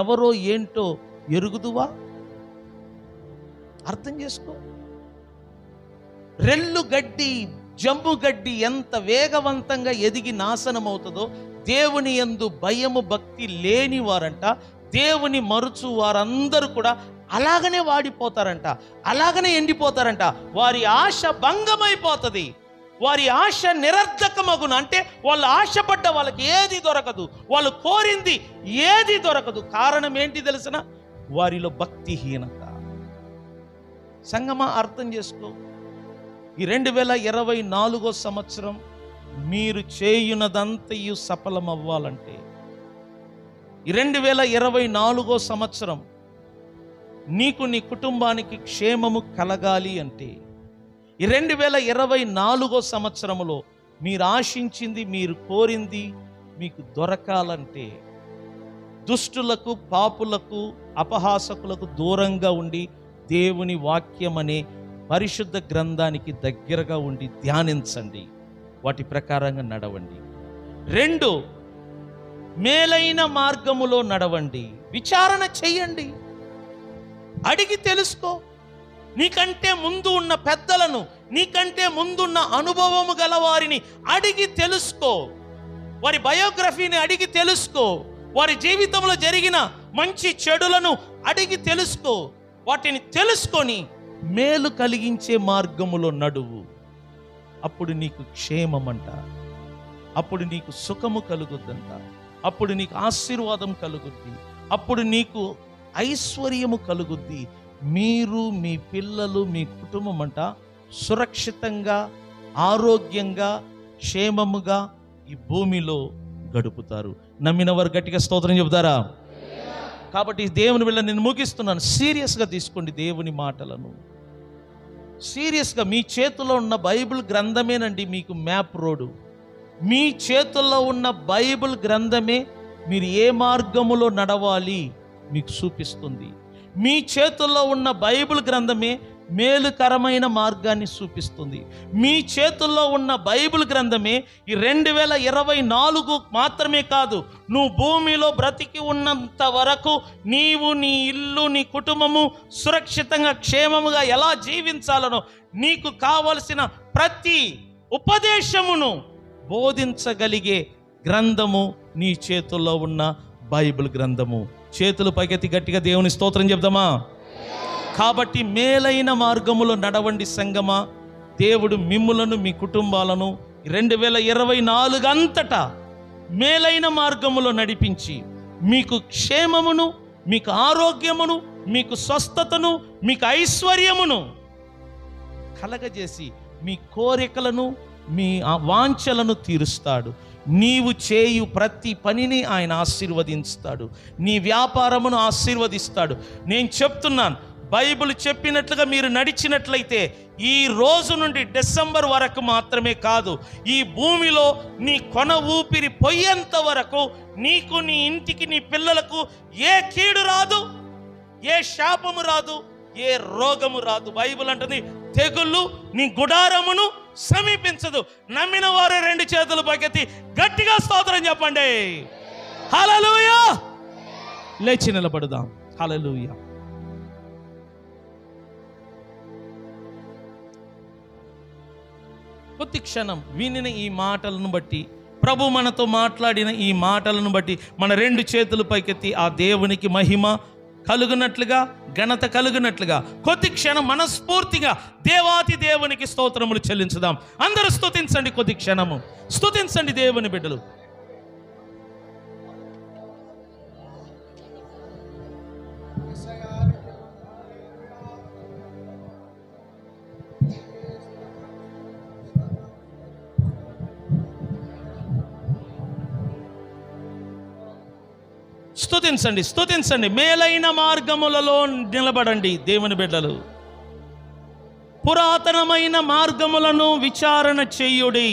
ఎవరో ఏంటో ఎరుగుదువా? అర్థం చేసుకో. రెల్లు గడ్డి, జమ్ము గడ్డి ఎంత వేగవంతంగా ఎదిగి నాశనం అవుతుందో, దేవుని యందు భయము భక్తి లేని వారంట, దేవుని మరుచు వారందరూ కూడా అలాగనే వాడిపోతారంట, అలాగనే ఎండిపోతారంట. వారి ఆశ భంగమైపోతుంది, వారి ఆశ నిరర్ధకమగున. అంటే వాళ్ళు ఆశపడ్డ వాళ్ళకి ఏది దొరకదు, వాళ్ళు కోరింది ఏది దొరకదు. కారణం ఏంటి తెలిసిన? వారిలో భక్తిహీనత. సంగమా అర్థం చేసుకో. ఈ 2024 సంవత్సరం మీరు చేయునదంతయు సఫలం అవ్వాలంటే, ఈ 2024 సంవత్సరం నీకు నీ కుటుంబానికి క్షేమము కలగాలి అంటే, ఈ 2024 సంవత్సరములో మీరు ఆశించింది, మీరు కోరింది మీకు దొరకాలంటే, దుష్టులకు, పాపులకు, అపహాసకులకు దూరంగా ఉండి దేవుని వాక్యం అనే పరిశుద్ధ గ్రంథానికి దగ్గరగా ఉండి ధ్యానించండి, వాటి ప్రకారంగా నడవండి. 2, మేలైన మార్గములో నడవండి. విచారణ చెయ్యండి, అడిగి తెలుసుకో. నీకంటే ముందు ఉన్న పెద్దలను, నీకంటే ముందున్న అనుభవము గల వారిని అడిగి తెలుసుకో. వారి బయోగ్రఫీని అడిగి తెలుసుకో. వారి జీవితంలో జరిగిన మంచి చెడులను అడిగి తెలుసుకో. వాటిని తెలుసుకొని మేలు కలిగించే మార్గములో నడువు. అప్పుడు నీకు క్షేమమంట, అప్పుడు నీకు సుఖము కలుగుద్దంట, అప్పుడు నీకు ఆశీర్వాదం కలుగుద్ది, అప్పుడు నీకు ఐశ్వర్యము కలుగుద్ది. మీరు, మీ పిల్లలు, మీ కుటుంబం అంట సురక్షితంగా ఆరోగ్యంగా క్షేమముగా ఈ భూమిలో గడుపుతారు. నమ్మిన వారు గట్టిగా స్తోత్రం చెబుతారా? కాబట్టి దేవుని వల్ల నేను ముగిస్తున్నాను. సీరియస్గా తీసుకోండి దేవుని మాటలను. సీరియస్గా మీ చేతిలో ఉన్న బైబిల్ గ్రంథమేనండి మీకు మ్యాప్ రోడ్డు. మీ చేతుల్లో ఉన్న బైబిల్ గ్రంథమే మీరు ఏ మార్గములో నడవాలి మీకు చూపిస్తుంది. మీ చేతుల్లో ఉన్న బైబిల్ గ్రంథమే మేలుకరమైన మార్గాన్ని చూపిస్తుంది. మీ చేతుల్లో ఉన్న బైబిల్ గ్రంథమే ఈ 2024 మాత్రమే కాదు, నువ్వు భూమిలో బ్రతికి ఉన్నంత వరకు నీవు, నీ ఇల్లు, నీ కుటుంబము సురక్షితంగా క్షేమముగా ఎలా జీవించాలనో నీకు కావలసిన ప్రతి ఉపదేశమును బోధించగలిగే గ్రంథము నీ చేతుల్లో ఉన్న బైబిల్ గ్రంథము. చేతులు పైకెత్తి గట్టిగా దేవుని స్తోత్రం చెప్దామా? కాబట్టి మేలైన మార్గములో నడవండి సంగమా. దేవుడు మిమ్ములను, మీ కుటుంబాలను 2024 అంతటా మేలైన మార్గములో నడిపించి మీకు క్షేమమును, మీకు ఆరోగ్యమును, మీకు స్వస్థతను, మీకు ఐశ్వర్యమును కలగజేసి మీ కోరికలను, మీ వాంఛలను తీరుస్తాడు. నీవు చేయు ప్రతి పనిని ఆయన ఆశీర్వదిస్తాడు. నీ వ్యాపారమును ఆశీర్వదిస్తాడు. నేను చెప్తున్నాను, బైబిల్ చెప్పినట్లుగా మీరు నడిచినట్లయితే ఈ రోజు నుండి డిసెంబర్ వరకు మాత్రమే కాదు, ఈ భూమిలో నీ కొన ఊపిరి పోయేంత వరకు నీకు, నీ ఇంటికి, నీ పిల్లలకు ఏ కీడు రాదు, ఏ శాపము రాదు, ఏ రోగము రాదు. బైబిల్ అంటుంది తెగుళ్ళు నీ గుడారమును సమీపించదు. నమ్మిన వారు 2 చేతులు పైకెత్తి గట్టిగా స్తోత్రం చెప్పండి. హల్లెలూయా. లేచి నిలబడదాం. హల్లెలూయా. కొద్ది క్షణం వినిన ఈ మాటలను బట్టి, ప్రభు మనతో మాట్లాడిన ఈ మాటలను బట్టి మన 2 చేతులు పైకెత్తి ఆ దేవునికి మహిమ కలుగునట్లుగా, ఘనత కలుగునట్లుగా కొద్ది క్షణం మనస్ఫూర్తిగా దేవాతి దేవునికి స్తోత్రములు చెల్లించుదాం. అందరూ స్తుతించండి. కొద్ది క్షణము స్తుతించండి దేవుని బిడ్డలు. స్తుతించండి, స్తుతించండి. మేలైన మార్గములలో నిలబడండి దేవుని బిడ్డలు. పురాతనమైన మార్గములను విచారణ చేయుడి,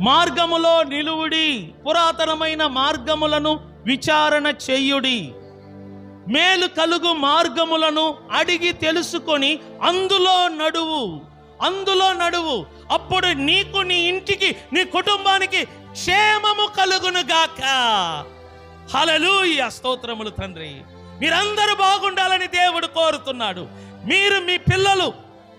మార్గములో నిలువుడి. పురాతనమైన మార్గములను విచారణ చేయుడి. మేలు కలుగు మార్గములను అడిగి తెలుసుకొని అందులో నడువు, అందులో నడువు. అప్పుడు నీకు, నీ ఇంటికి, నీ కుటుంబానికి క్షేమము కలుగునుగాక. హల్లెలూయా. స్తోత్రములు తండ్రి. మీరందరూ బాగుండాలని దేవుడు కోరుతున్నాడు. మీరు, మీ పిల్లలు,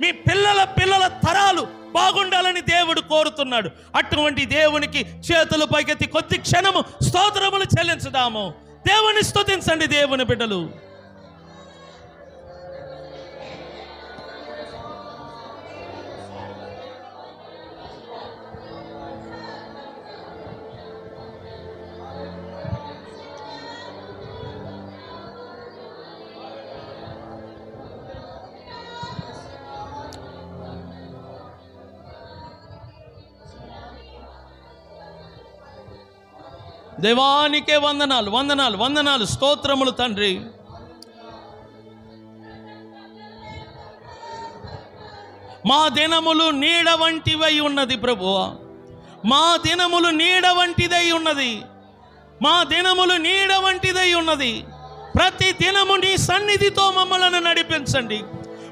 మీ పిల్లల పిల్లల తరాలు బాగుండాలని దేవుడు కోరుతున్నాడు. అటువంటి దేవునికి చేతులు పైకెత్తి కొద్ది క్షణము స్తోత్రములు చెల్లించుదాము. దేవుని స్తుతించండి దేవుని బిడ్డలు. దేవానికే వందనాలు, వందనాలు, వందనాలు. స్తోత్రములు తండ్రి. మా దినములు నీడ వంటివై ఉన్నది ప్రభువా. మా దినములు నీడ వంటిదై ఉన్నది. మా దినములు నీడ వంటిదై ఉన్నది. ప్రతి దినము నీ సన్నిధితో మమ్మలను నడిపించండి.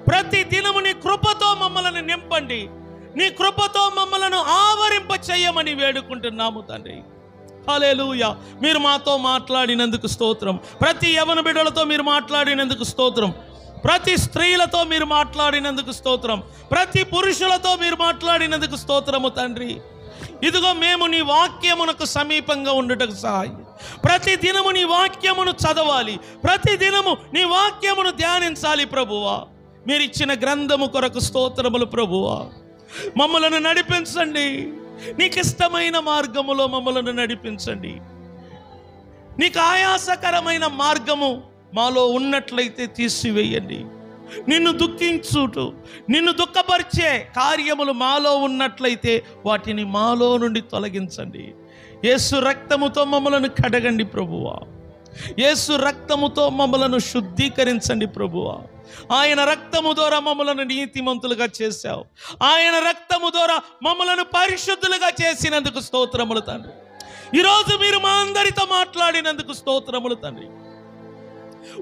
ప్రతి దినము నీ కృపతో మమ్మలను నింపండి. నీ కృపతో మమ్మలను ఆవరింప చేయమని వేడుకుంటున్నాము తండ్రి. హల్లెలూయా. మీరు మాతో మాట్లాడినందుకు స్తోత్రం. ప్రతి యవన బిడ్డలతో మీరు మాట్లాడినందుకు స్తోత్రం. ప్రతి స్త్రీలతో మీరు మాట్లాడినందుకు స్తోత్రం. ప్రతి పురుషులతో మీరు మాట్లాడినందుకు స్తోత్రము తండ్రి. ఇదిగో మేము నీ వాక్యమునకు సమీపంగా ఉండుటకు సహాయం. ప్రతి దినము నీ వాక్యమును చదవాలి. ప్రతి దినము నీ వాక్యమును ధ్యానించాలి ప్రభువా. మీరు ఇచ్చిన గ్రంథము కొరకు స్తోత్రములు ప్రభువా. మమ్మలను నడిపించండి. నీకు ఇష్టమైన మార్గములో మమ్మలను నడిపించండి. నీకు ఆయాసకరమైన మార్గము మాలో ఉన్నట్లయితే తీసివేయండి. నిన్ను దుఃఖించుట, నిన్ను దుఃఖపరిచే కార్యములు మాలో ఉన్నట్లయితే వాటిని మాలో నుండి తొలగించండి. యేసు రక్తముతో మమ్మలను కడగండి ప్రభువా. యేసు రక్తముతో మమ్మలను శుద్ధీకరించండి ప్రభువా. ఆయన రక్తము ద్వారా మమ్మలను నీతిమంతులుగా చేశావు. ఆయన రక్తము ద్వారా మమ్మలను పరిశుద్ధులుగా చేసినందుకు స్తోత్రములు తండ్రి. ఈరోజు మీరు మా అందరితో మాట్లాడినందుకు స్తోత్రములు తండ్రి.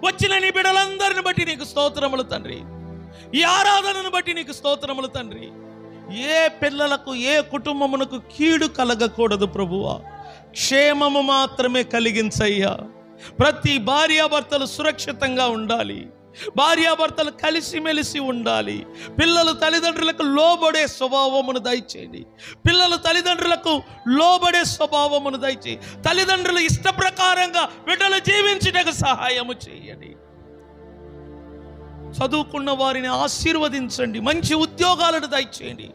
వచ్చిన నీ బిడ్డలందరిని బట్టి నీకు స్తోత్రములు తండ్రి. ఈ ఆరాధనను బట్టి నీకు స్తోత్రములు తండ్రి. ఏ పిల్లలకు, ఏ కుటుంబమునకు కీడు కలగకూడదు ప్రభువా. క్షేమము మాత్రమే కలిగించయ్యా. ప్రతి భార్యాభర్తలు సురక్షితంగా ఉండాలి. భార్యాభర్తలు కలిసిమెలిసి ఉండాలి. పిల్లలు తల్లిదండ్రులకు లోబడే స్వభావమును దయచేయండి. పిల్లలు తల్లిదండ్రులకు లోబడే స్వభావమును దయచేయి. తల్లిదండ్రులు ఇష్ట ప్రకారంగా బిడ్డలు జీవించుటకు సహాయము చేయండి. చదువుకున్న వారిని ఆశీర్వదించండి. మంచి ఉద్యోగాలను దయచేయండి.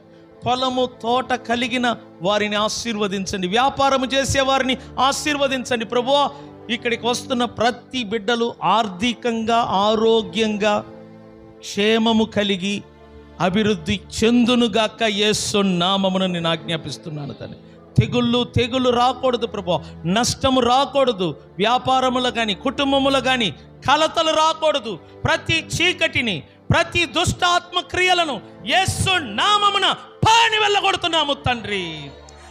పొలము తోట కలిగిన వారిని ఆశీర్వదించండి. వ్యాపారము చేసే వారిని ఆశీర్వదించండి ప్రభువా. ఇక్కడికి వస్తున్న ప్రతి బిడ్డలు ఆర్థికంగా, ఆరోగ్యంగా, క్షేమము కలిగి అభివృద్ధి చెందునుగాక యేసు నామమున నేను ఆజ్ఞాపిస్తున్నాను తండ్రి. తెగుళ్ళు రాకూడదు ప్రభువా. నష్టము రాకూడదు. వ్యాపారములు కానీ, కుటుంబములు కానీ కలతలు రాకూడదు. ప్రతి చీకటిని, ప్రతి దుష్టాత్మ క్రియలను యేసు నామమున పాని వెళ్ళగొడుతున్నాము తండ్రి.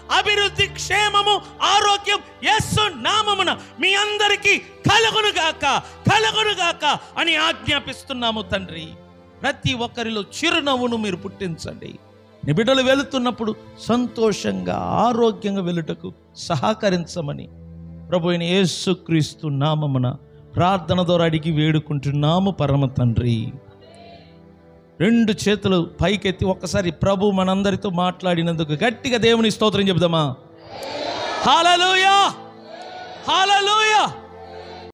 అభివృద్ధి, క్షేమము, ఆరోగ్యం యేసు నామమున మీ అందరికీ కలుగునుగాక అని ఆజ్ఞాపిస్తున్నాము తండ్రి. ప్రతి ఒక్కరిలో చిరునవ్వును మీరు పుట్టించండి. నీ బిడ్డలు వెళుతున్నప్పుడు సంతోషంగా, ఆరోగ్యంగా వెళుటకు సహకరించమని ప్రభువైన యేసుక్రీస్తు నామమున ప్రార్థన ద్వారా అడిగి వేడుకుంటున్నాము పరమ తండ్రి. రెండు చేతులు పైకెత్తి ఒక్కసారి ప్రభు మనందరితో మాట్లాడినందుకు గట్టిగా దేవుని స్తోత్రం చెబుదామా? హల్లెలూయా, హల్లెలూయా.